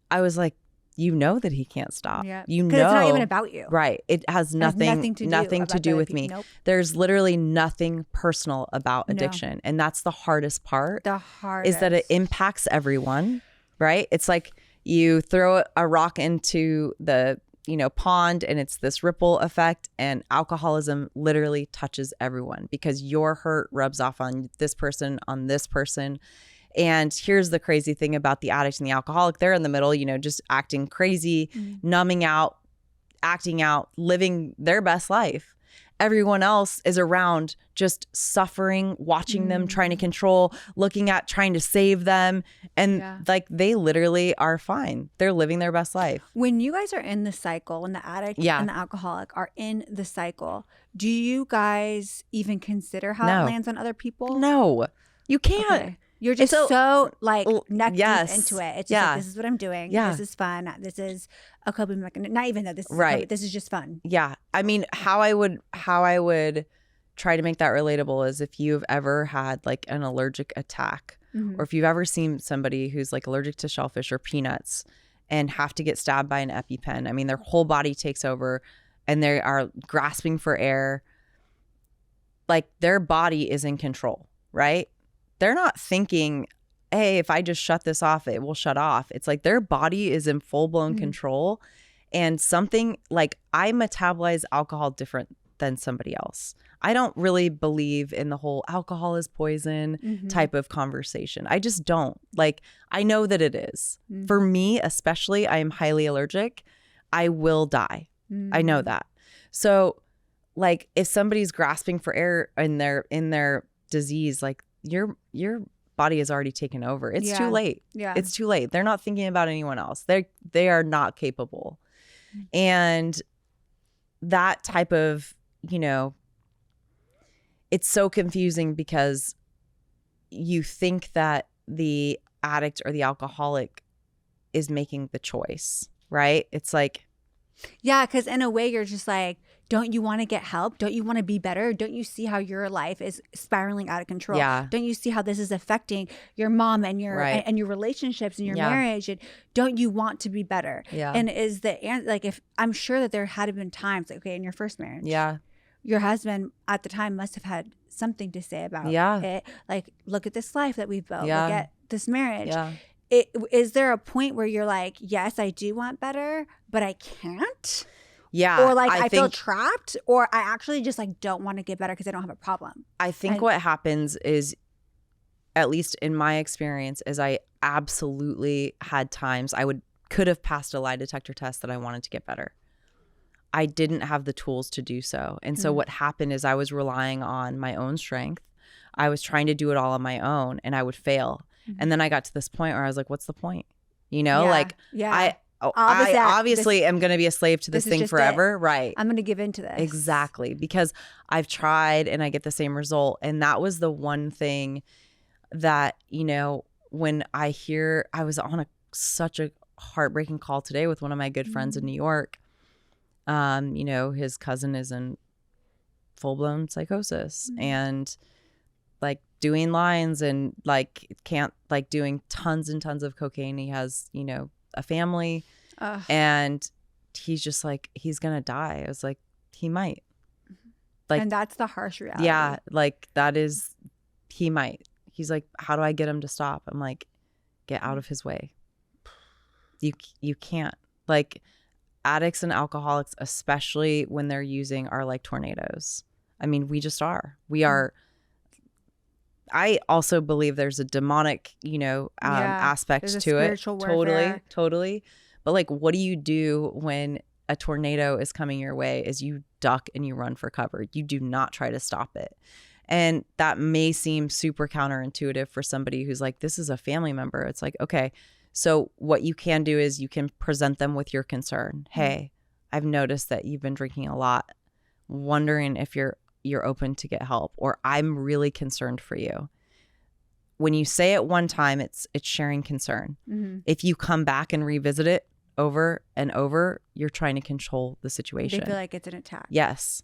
I was like, you know that he can't stop. Yeah. You know. Because it's not even about you. Right. It has nothing to do with me. Nope. There's literally nothing personal about addiction. No. And that's the hardest part. The hardest. Is that it impacts everyone, right? It's like you throw a rock into the, you know, pond, and it's this ripple effect, and alcoholism literally touches everyone because your hurt rubs off on this person, And here's the crazy thing about the addict and the alcoholic. They're in the middle, you know, just acting crazy, numbing out, acting out, living their best life. Everyone else is around just suffering, watching them, trying to control, looking at, trying to save them. And like, they literally are fine. They're living their best life. When you guys are in the cycle, when the addict and the alcoholic are in the cycle, do you guys even consider how it lands on other people? No, you can't. Okay. You're just so like neck deep into it. It's just like, this is what I'm doing. Yeah. This is fun. This is a coping mechanism. Not even that this is right. This is just fun. Yeah. I mean, how I would try to make that relatable is if you've ever had like an allergic attack, or if you've ever seen somebody who's like allergic to shellfish or peanuts and have to get stabbed by an EpiPen. I mean, their whole body takes over and they are grasping for air. Like, their body is in control, right? They're not thinking, hey, if I just shut this off, it will shut off. It's like their body is in full-blown control. And something like, I metabolize alcohol different than somebody else. I don't really believe in the whole alcohol is poison type of conversation. I just don't. Like, I know that it is. For me, especially, I am highly allergic. I will die. I know that. So, like, if somebody's grasping for air in their disease, like, your body has already taken over. It's too late. Yeah. It's too late. They're not thinking about anyone else. They are not capable. And that type of, you know, it's so confusing because you think that the addict or the alcoholic is making the choice, right? It's like, yeah, because in a way you're just like, don't you want to get help? Don't you want to be better? Don't you see how your life is spiraling out of control? Yeah. Don't you see how this is affecting your mom and your and your relationships and your marriage? And don't you want to be better? Yeah. And is the like, if I'm sure that there had been times, like, okay, in your first marriage, your husband at the time must have had something to say about it. Like, look at this life that we've built. Look at this marriage. Yeah. Is there a point where you're like, yes, I do want better, but I can't? Yeah. Or like I feel trapped, or I actually just like don't want to get better because I don't have a problem. I think what happens is, at least in my experience, is I absolutely had times I could have passed a lie detector test that I wanted to get better. I didn't have the tools to do so. And so what happened is I was relying on my own strength. I was trying to do it all on my own, and I would fail. And then I got to this point where I was like, what's the point? You know, I obviously am going to be a slave to this thing forever. Right. I'm going to give into this. Exactly. Because I've tried and I get the same result. And that was the one thing that, you know, when I was on such a heartbreaking call today with one of my good friends in New York. His cousin is in full-blown psychosis and like doing lines and like can't, like doing tons and tons of cocaine. He has, a family and he's just like, he's gonna die. I was like, he might. Like, and that's the harsh reality. Yeah, like that is, he might. He's like, how do I get him to stop? I'm like, get out of his way. You can't. Like, addicts and alcoholics, especially when they're using, are like tornadoes. I mean, we just are. We are. I also believe there's a demonic, aspect to it. Totally. But like, what do you do when a tornado is coming your way? Is you duck and you run for cover. You do not try to stop it. And that may seem super counterintuitive for somebody who's like, this is a family member. It's like, okay, so what you can do is you can present them with your concern. Hey, I've noticed that you've been drinking a lot. Wondering if you're open to get help, or I'm really concerned for you. When you say it one time, it's sharing concern. If you come back and revisit it over and over, you're trying to control the situation. They feel like it's an attack. Yes.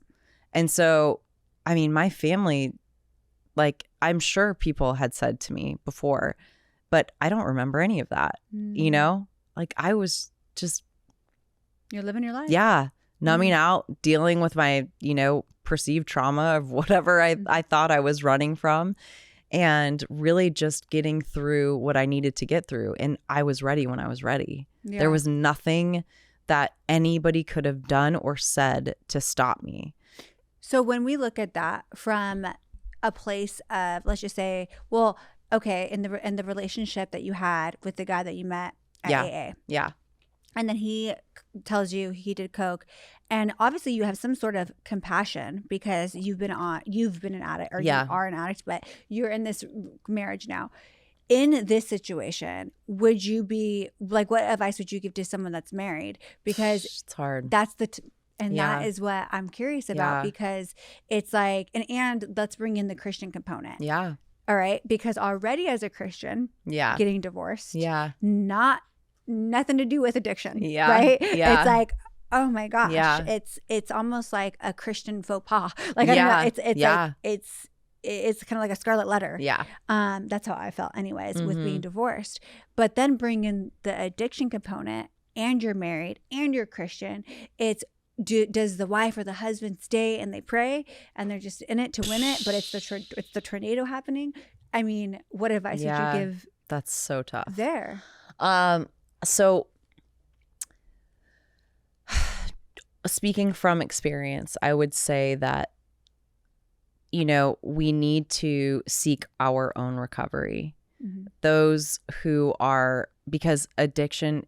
And so, I mean, my family, like, I'm sure people had said to me before, but I don't remember any of that, Like, I was just... You're living your life. Yeah. Numbing out, dealing with my, perceived trauma of whatever I thought I was running from, and really just getting through what I needed to get through. And I was ready when I was ready. Yeah. There was nothing that anybody could have done or said to stop me. So when we look at that from a place of, let's just say, well, okay, in the relationship that you had with the guy that you met at AA. Yeah. And then he tells you he did coke, and obviously you have some sort of compassion because you've been an addict, or you are an addict, but you're in this marriage now. In this situation, would you be like, what advice would you give to someone that's married? Because it's hard. That's that is what I'm curious about, because it's like, and let's bring in the Christian component. Yeah. All right. Because already as a Christian, getting divorced, nothing to do with addiction. Yeah. Right. Yeah. It's like, oh my gosh. Yeah. It's almost like a Christian faux pas. Like, I don't know. It's like, it's kind of like a scarlet letter. Yeah. That's how I felt anyways with being divorced. But then bring in the addiction component, and you're married and you're Christian. It's, does the wife or the husband stay and they pray and they're just in it to win it, but it's the tornado happening? I mean, what advice would you give? That's so tough. There. So speaking from experience, I would say that, we need to seek our own recovery. Those who are, because addiction,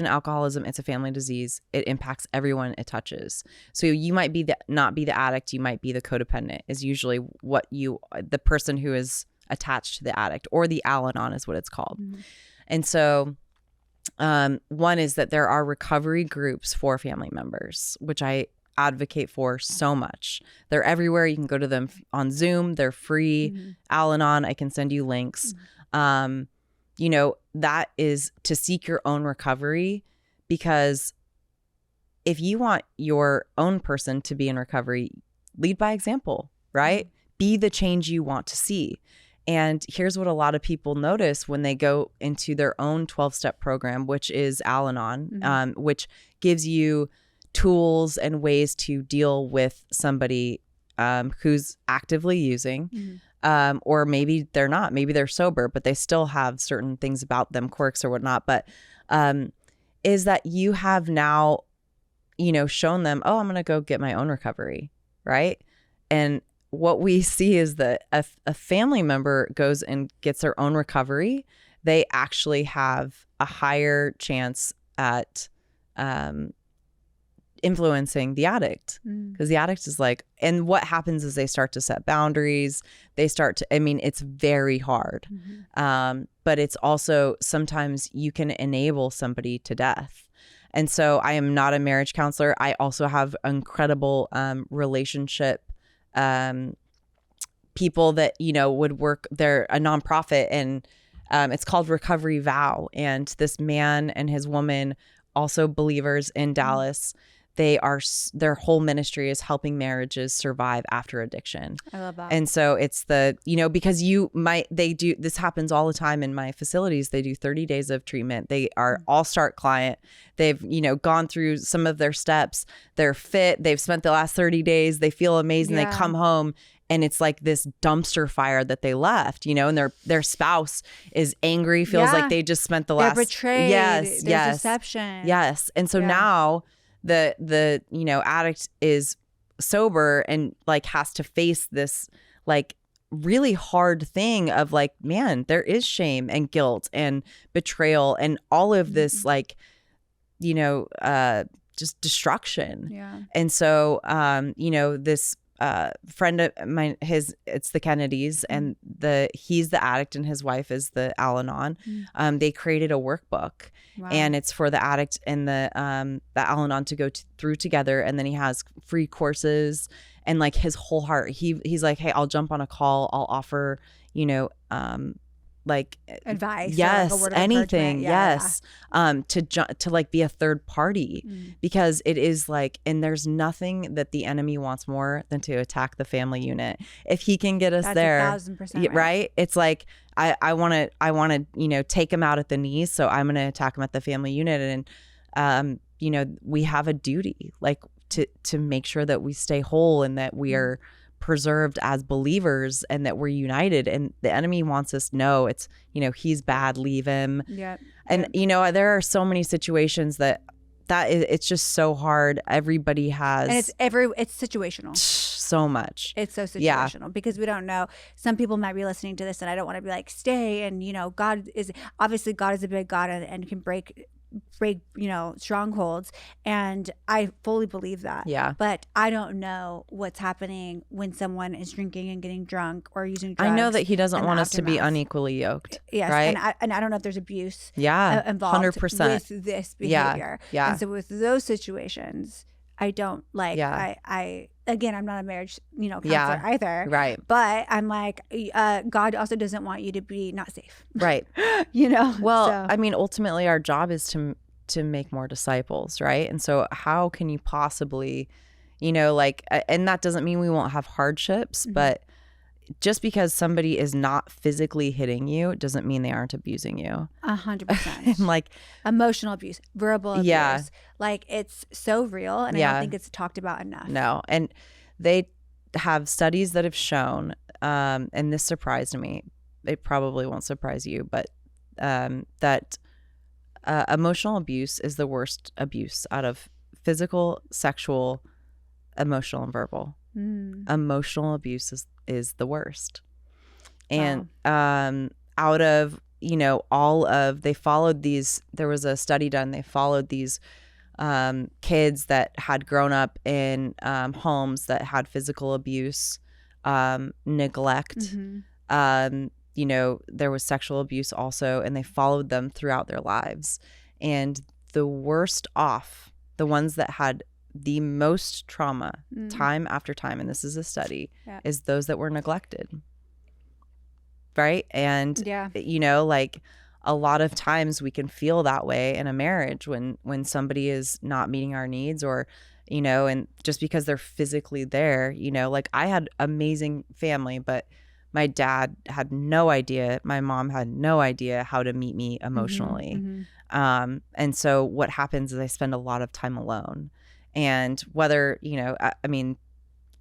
alcoholism, it's a family disease. It impacts everyone it touches. So you might not be the addict. You might be the codependent, is usually the person who is attached to the addict, or the Al-Anon is what it's called. And so one is that there are recovery groups for family members, which I advocate for so much. They're everywhere. You can go to them on Zoom. They're free. Al-Anon, I can send you links. That is to seek your own recovery, because if you want your own person to be in recovery, lead by example, right? Be the change you want to see. And here's what a lot of people notice when they go into their own 12-step program, which is Al-Anon, which gives you tools and ways to deal with somebody who's actively using, or maybe they're not. Maybe they're sober, but they still have certain things about them, quirks or whatnot. But is that you have now, shown them, oh, I'm going to go get my own recovery, right? And what we see is that a family member goes and gets their own recovery, they actually have a higher chance at influencing the addict, because the addict is like, and what happens is they start to set boundaries. They start to, it's very hard. But it's also, sometimes you can enable somebody to death. And so I am not a marriage counselor. I also have incredible relationship people that, you know, would work, they're a nonprofit, and it's called Recovery Vow. And this man and his woman, also believers in Dallas, their whole ministry is helping marriages survive after addiction. I love that. And so it's because this happens all the time in my facilities. They do 30 days of treatment. They are all-star client. They've, you know, gone through some of their steps. They're fit. They've spent the last 30 days. They feel amazing. Yeah. They come home and it's like this dumpster fire that they left, you know, and their spouse is angry, feels like they just spent the last. They're betrayed. Yes. There's deception. Yes. And so now the you know, addict is sober and like has to face this like really hard thing of like, man, there is shame and guilt and betrayal and all of this like, you know, just destruction. Yeah. And so you know, this friend of mine, it's the Kennedys, and he's the addict and his wife is the Al-Anon. They created a workbook. Wow. And it's for the addict and the Al-Anon to go through together. And then he has free courses and like his whole heart. He's like, hey, I'll jump on a call. I'll offer, you know, like advice. Yes, like a word of anything. Yeah, yes. To like be a third party because it is like, and there's nothing that the enemy wants more than to attack the family unit. If he can get us That's there, 1,000% right? It's like, I want to, you know, take him out at the knees. So I'm going to attack him at the family unit. And, you know, we have a duty like to make sure that we stay whole and that we are preserved as believers and that we're united. And the enemy wants us to know it's, you know, he's bad, leave him. Yeah. And, you know, there are so many situations that it's just so hard. Everybody has. And it's situational. So much. It's so situational because we don't know. Some people might be listening to this and I don't want to be like, stay. And, you know, God is a big God and can break, you know, strongholds. And I fully believe that. Yeah. But I don't know what's happening when someone is drinking and getting drunk or using drugs. I know that he doesn't want us to be unequally yoked. Yes. Right. And I don't know if there's abuse involved 100%. with this behavior. Yeah. And so with those situations, I don't like, I again, I'm not a marriage, you know, counselor either. Right. But I'm like, God also doesn't want you to be not safe. Right. You know? Well, so. I mean, ultimately our job is to make more disciples, right? And so how can you possibly, you know, like, and that doesn't mean we won't have hardships, but just because somebody is not physically hitting you doesn't mean they aren't abusing you. 100%. And like emotional abuse, verbal abuse. Yeah. Like it's so real and I don't think it's talked about enough. No. And they have studies that have shown, and this surprised me. It probably won't surprise you, but that emotional abuse is the worst abuse out of physical, sexual, emotional, and verbal. Emotional abuse is the worst. And out of, you know, they followed these, there was a study done, they followed these kids that had grown up in homes that had physical abuse, neglect, you know, there was sexual abuse also, and they followed them throughout their lives. And the worst off, the ones that had the most trauma time after time, and this is a study, is those that were neglected. Right. And, you know, like a lot of times we can feel that way in a marriage when somebody is not meeting our needs or, you know, and just because they're physically there, you know, like I had amazing family, but my dad had no idea. My mom had no idea how to meet me emotionally. And so what happens is I spend a lot of time alone. And whether, you know, I mean,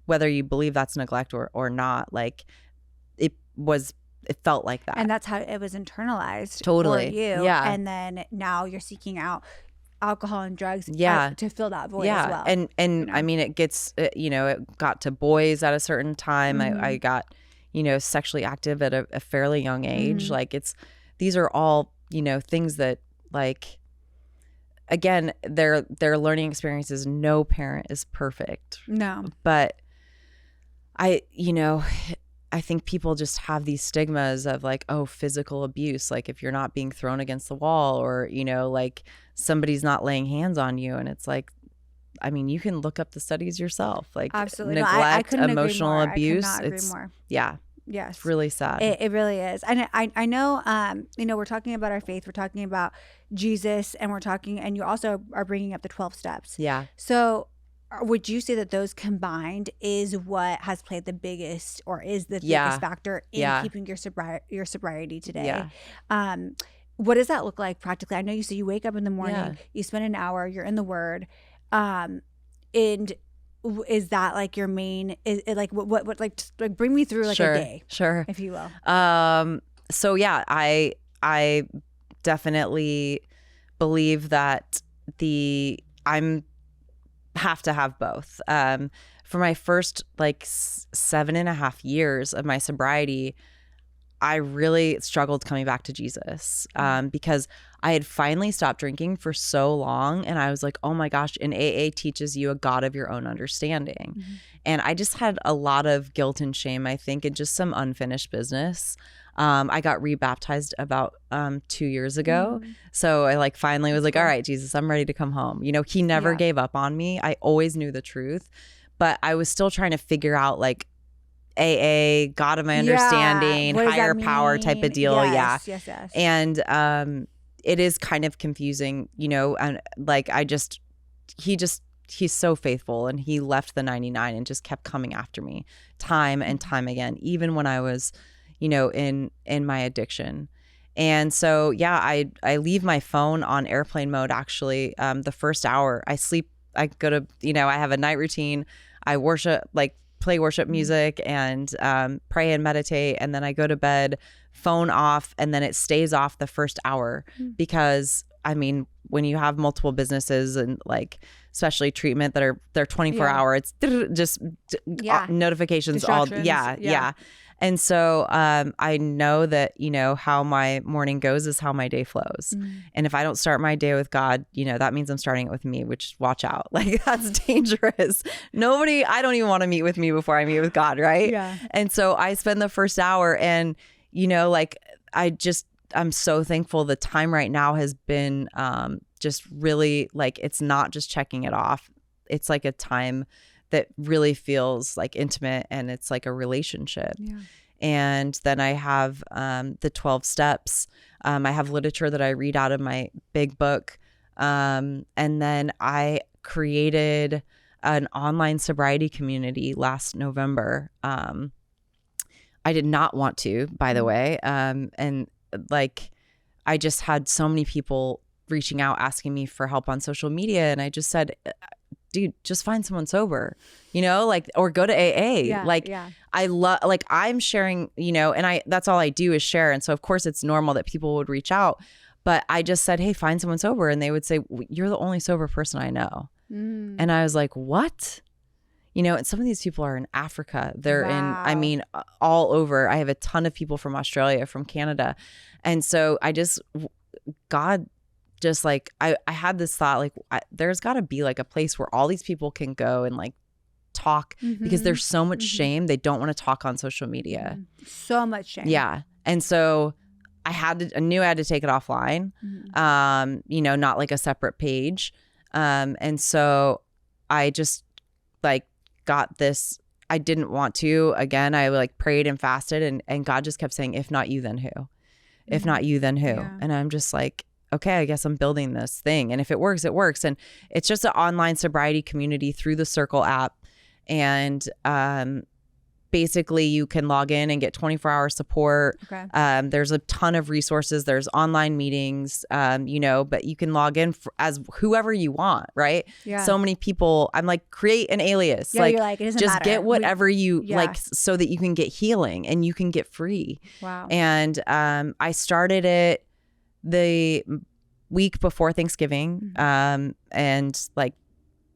whether you believe that's neglect or not, like it felt like that. And that's how it was internalized for you. Yeah. And then now you're seeking out alcohol and drugs to fill that void as well. And you know? I mean, it gets, you know, it got to boys at a certain time. I got, you know, sexually active at a fairly young age. Like these are all, you know, things that like, again, their learning experiences. No parent is perfect. No. But I think people just have these stigmas of like, oh, physical abuse. Like if you're not being thrown against the wall or, you know, like somebody's not laying hands on you. And it's like, I mean, you can look up the studies yourself. Like absolutely neglect, I couldn't emotional agree more. abuse. I could not agree more. Yeah. Yes. It's really sad. It really is. And I know, we're talking about our faith. We're talking about Jesus, and you also are bringing up the 12 steps. Yeah. So would you say that those combined is what has played the biggest, or is the biggest factor in keeping your sobriety today? Yeah. What does that look like practically? I know you say you wake up in the morning, you spend an hour, you're in the Word, and is that like your main? Is it like what like bring me through like a day, if you will. So yeah, I definitely believe that I'm have to have both. For my first like 7.5 years of my sobriety, I really struggled coming back to Jesus because I had finally stopped drinking for so long. And I was like, oh my gosh, and AA teaches you a God of your own understanding. Mm-hmm. And I just had a lot of guilt and shame, I think, and just some unfinished business. I got rebaptized about 2 years ago. Mm-hmm. So I like finally was like, all right, Jesus, I'm ready to come home. You know, he never gave up on me. I always knew the truth, but I was still trying to figure out like AA, God of my understanding, higher power type of deal. Yes. And it is kind of confusing, you know, and like he's so faithful, and he left the 99 and just kept coming after me time and time again, even when I was, you know, in my addiction. And so, I leave my phone on airplane mode. Actually, the first hour I sleep, I go to, you know, I have a night routine. I worship, like play worship music and pray and meditate. And then I go to bed, phone off, and then it stays off the first hour because I mean, when you have multiple businesses and like, especially treatment that they're 24 hour, it's just notifications all. Yeah. And so I know that, you know, how my morning goes is how my day flows. And if I don't start my day with God, you know, that means I'm starting it with me, which watch out. Like that's dangerous. I don't even want to meet with me before I meet with God. Right. Yeah. And so I spend the first hour and, you know, like I'm so thankful the time right now has been just really like, it's not just checking it off. It's like a time that really feels like intimate, and it's like a relationship. Yeah. And then I have the 12 steps. I have literature that I read out of my big book. And then I created an online sobriety community last November. I did not want to, by the way. And like, I just had so many people reaching out, asking me for help on social media. And I just said, dude, just find someone sober, you know, like, or go to AA. I love, like I'm sharing, you know, and that's all I do is share. And so of course it's normal that people would reach out, but I just said, hey, find someone sober. And they would say, you're the only sober person I know. And I was like, what? You know, and some of these people are in Africa. They're in, all over. I have a ton of people from Australia, from Canada. And so God just like, I had this thought, like, there's got to be like a place where all these people can go and like talk because there's so much shame. They don't want to talk on social media. So much shame. Yeah. And so I knew I had to take it offline, you know, not like a separate page. And so I just like got this, I didn't want to, again, I like prayed and fasted and God just kept saying, if not you, then who? If not you, then who? Yeah. And I'm just like, okay, I guess I'm building this thing. And if it works, it works. And it's just an online sobriety community through the Circle app. And basically you can log in and get 24-hour support. Okay. There's a ton of resources. There's online meetings, you know, but you can log in as whoever you want, right? Yeah. So many people, I'm like, create an alias. Yeah, you're like, it doesn't just matter. Get whatever you like so that you can get healing and you can get free. Wow. And I started it the week before Thanksgiving, and like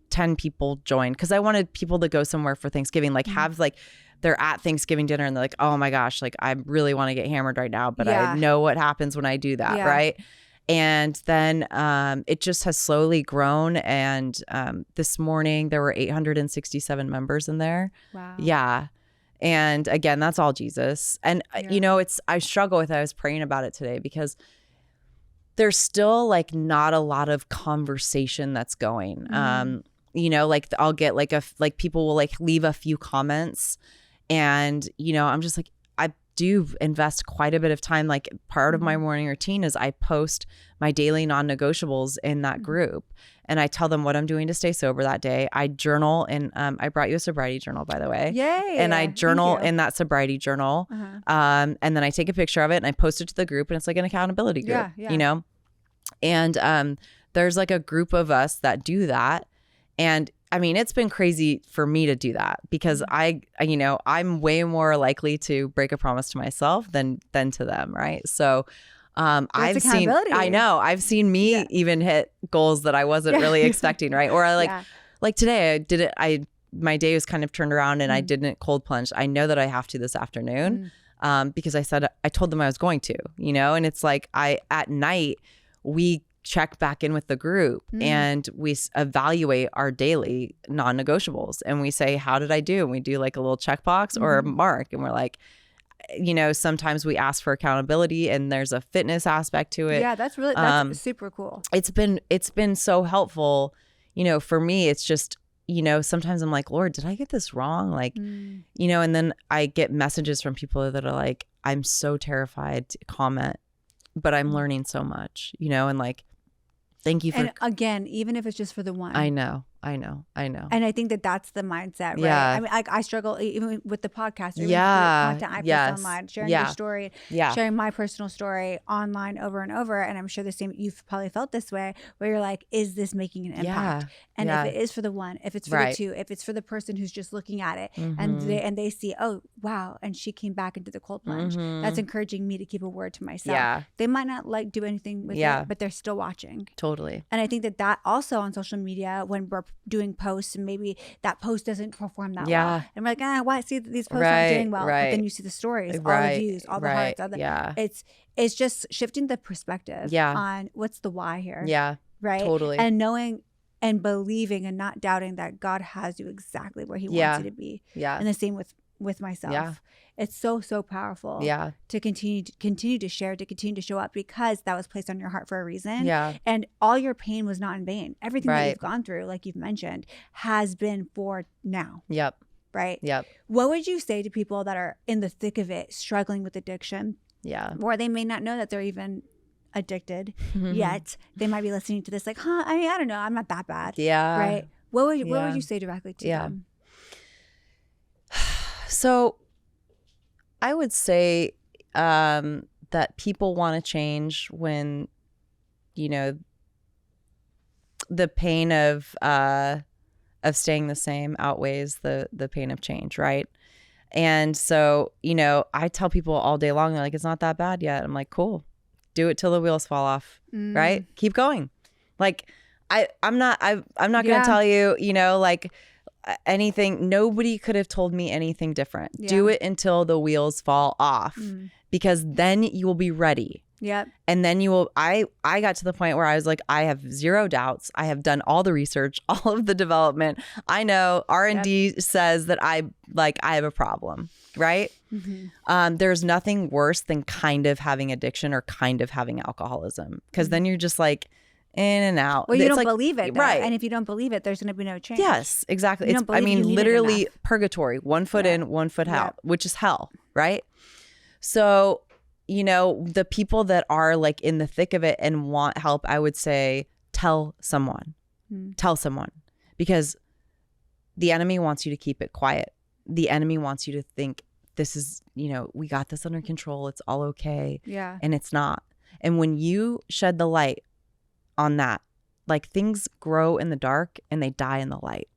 10 people joined because I wanted people to go somewhere for Thanksgiving, like have like they're at Thanksgiving dinner and they're like, oh my gosh, like I really want to get hammered right now, but I know what happens when I do that, right? And then it just has slowly grown. And this morning there were 867 members in there. Wow. Yeah. And again, that's all Jesus. And you know, I struggle with it. I was praying about it today because there's still like not a lot of conversation that's going. You know, like I'll get like people will like leave a few comments and, you know, I'm just like, do invest quite a bit of time. Like part of my morning routine is I post my daily non-negotiables in that group, and I tell them what I'm doing to stay sober that day. I journal, and I brought you a sobriety journal, by the way. Yay! And I journal in that sobriety journal, and then I take a picture of it and I post it to the group, and it's like an accountability group, you know. And there's like a group of us that do that, and I mean, it's been crazy for me to do that because I'm way more likely to break a promise to myself than to them, right? So I've seen me even hit goals that I wasn't really expecting, right? Or like today my day was kind of turned around and I didn't cold plunge. I know that I have to this afternoon because I told them I was going to, you know, and it's like at night we check back in with the group and we evaluate our daily non-negotiables and we say, how did I do? And we do like a little checkbox or a mark, and we're like, you know, sometimes we ask for accountability and there's a fitness aspect to it. Yeah, that's super cool. It's been so helpful, you know. For me, it's just, you know, sometimes I'm like, Lord, did I get this wrong? Like, you know, and then I get messages from people that are like, I'm so terrified to comment, but I'm learning so much, you know, and like, thank you for. And again, even if it's just for the one. I know. And I think that that's the mindset, right? Yeah. I mean, I struggle even with the podcast, or even yeah. the content I post online, sharing your story, sharing my personal story online over and over. And I'm sure the same, you've probably felt this way, where you're like, is this making an impact? And if it is for the one, if it's for the two, if it's for the person who's just looking at it and they see, oh, wow, and she came back into the cold plunge, that's encouraging me to keep a word to myself. Yeah. They might not like do anything with it, but they're still watching. Totally. And I think that also on social media, when we're doing posts and maybe that post doesn't perform that well, and we're like, why see these posts aren't doing well, but then you see the stories, all the views, all the hearts, it's just shifting the perspective on what's the why here, right? Totally. And knowing and believing and not doubting that God has you exactly where he wants you to be. And the same with myself. It's so powerful to continue to share, to continue to show up, because that was placed on your heart for a reason. And all your pain was not in vain. Everything that you've gone through, like you've mentioned, has been for now. Right? What would you say to people that are in the thick of it, struggling with addiction? Or they may not know that they're even addicted yet. They might be listening to this like, I mean, I don't know, I'm not that bad. Right? What would you say directly to them? So I would say that people want to change when, you know, the pain of staying the same outweighs the pain of change, right? And so, you know, I tell people all day long, they're like, it's not that bad yet. I'm like, cool. Do it till the wheels fall off, right? Keep going. Like I'm not going to tell you, you know, like anything. Nobody could have told me anything different. Do it until the wheels fall off, because then you will be ready. And then you will, I got to the point where I was like, I have zero doubts. I have done all the research, all of the development. I know R&D says that I have a problem, right? There's nothing worse than kind of having addiction or kind of having alcoholism, because then you're just like in and out. Well, you don't believe it, though. Right? And if you don't believe it, there's going to be no change. Yes, exactly. Literally purgatory, one foot in, one foot out, which is hell, right? So, you know, the people that are like in the thick of it and want help, I would say, tell someone, because the enemy wants you to keep it quiet. The enemy wants you to think this is, you know, we got this under control. It's all okay. And it's not. And when you shed the light on that, like, things grow in the dark and they die in the light.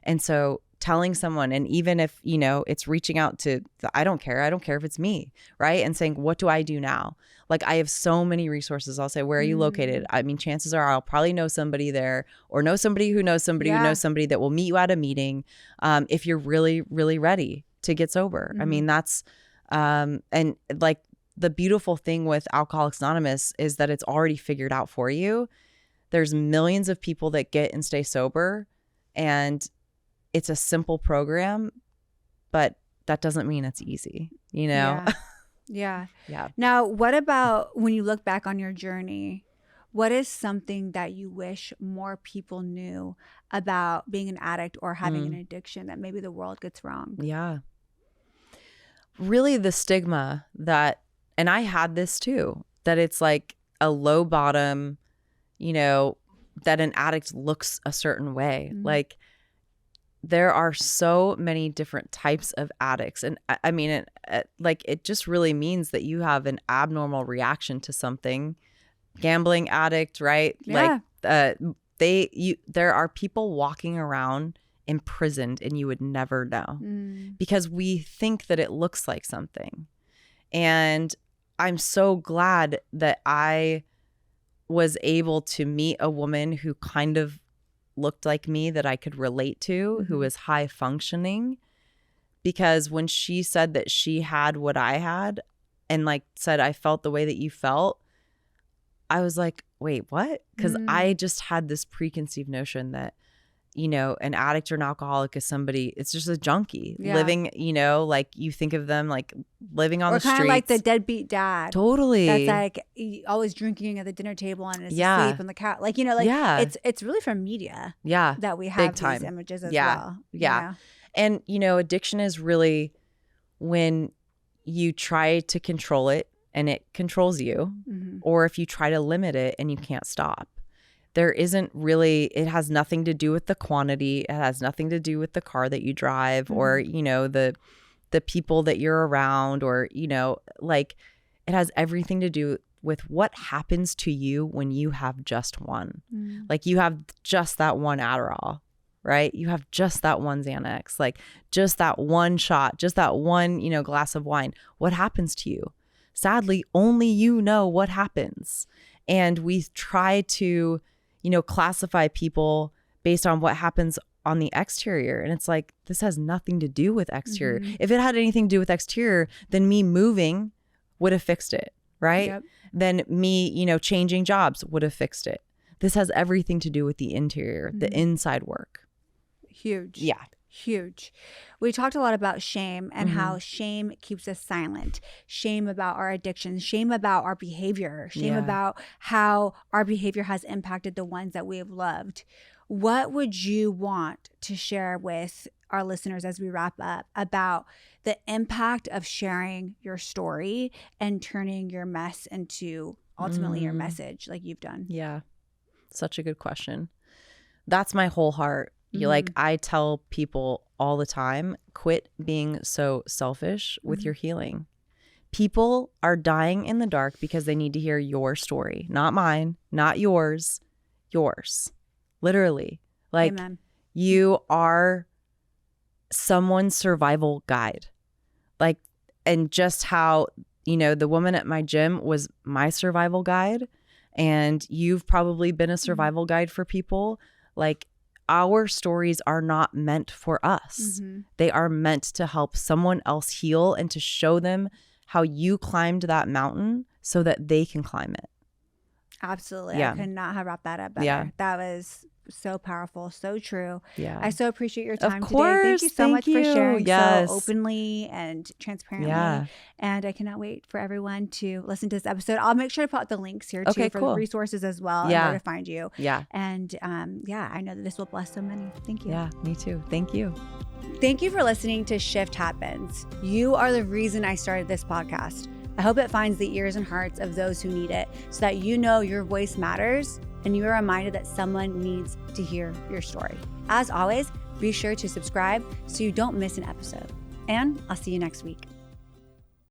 And so telling someone, and even if, you know, it's reaching out to I don't care if it's me, right? And saying, what do I do now? Like, I have so many resources. I'll say, where are you located? I mean, chances are I'll probably know somebody there, or know somebody who knows somebody who knows somebody that will meet you at a meeting, if you're really, really ready to get sober. I mean, that's and like, the beautiful thing with Alcoholics Anonymous is that it's already figured out for you. There's millions of people that get and stay sober, and it's a simple program, but that doesn't mean it's easy, you know? Yeah. Now, what about when you look back on your journey, what is something that you wish more people knew about being an addict or having an addiction that maybe the world gets wrong? really the stigma that, and I had this too, that it's like a low bottom, you know, that an addict looks a certain way. Like there are so many different types of addicts. And I mean, it just really means that you have an abnormal reaction to something. Gambling addict, right? Yeah. Like there are people walking around imprisoned and you would never know because we think that it looks like something. And I'm so glad that I was able to meet a woman who kind of looked like me, that I could relate to, who was high functioning, because when she said that she had what I had and like said, I felt the way that you felt, I was like, wait, what? Because I just had this preconceived notion that, you know, an addict or an alcoholic is somebody, it's just a junkie living, you know, like you think of them like living on the streets. Or kind of like the deadbeat dad. Totally. That's like always drinking at the dinner table and is asleep on the couch. Like, you know, like it's really from media that we have these images as well. Yeah. You know? And, you know, addiction is really when you try to control it and it controls you, or if you try to limit it and you can't stop. There isn't really, it has nothing to do with the quantity. It has nothing to do with the car that you drive or, you know, the people that you're around, or, you know, like it has everything to do with what happens to you when you have just one. Like you have just that one Adderall, right? You have just that one Xanax, like just that one shot, just that one, you know, glass of wine. What happens to you? Sadly, only you know what happens. And we try to, you know, classify people based on what happens on the exterior. And it's like, this has nothing to do with exterior. If it had anything to do with exterior, then me moving would have fixed it, right? Then me, you know, changing jobs would have fixed it. This has everything to do with the interior, the inside work. Huge. Yeah. Huge. We talked a lot about shame and how shame keeps us silent. Shame about our addictions, shame about our behavior, shame about how our behavior has impacted the ones that we have loved. What would you want to share with our listeners as we wrap up about the impact of sharing your story and turning your mess into ultimately your message like you've done? Yeah. Such a good question. That's my whole heart. Like I tell people all the time, quit being so selfish with your healing. People are dying in the dark because they need to hear your story, not mine, not yours, yours. Literally. Like you are someone's survival guide. Like, and just how, you know, the woman at my gym was my survival guide, and you've probably been a survival guide for people. Like, our stories are not meant for us. They are meant to help someone else heal and to show them how you climbed that mountain so that they can climb it. Absolutely. I could not have wrapped that up better. That was so powerful, so true. I so appreciate your time today. Thank you so much for sharing so openly and transparently. And I cannot wait for everyone to listen to this episode. I'll make sure to put the links here too for the resources as well and where to find you. And I know that this will bless so many. Thank you. Yeah, me too. Thank you. Thank you for listening to Shift Happens. You are the reason I started this podcast. I hope it finds the ears and hearts of those who need it so that you know your voice matters and you are reminded that someone needs to hear your story. As always, be sure to subscribe so you don't miss an episode. And I'll see you next week.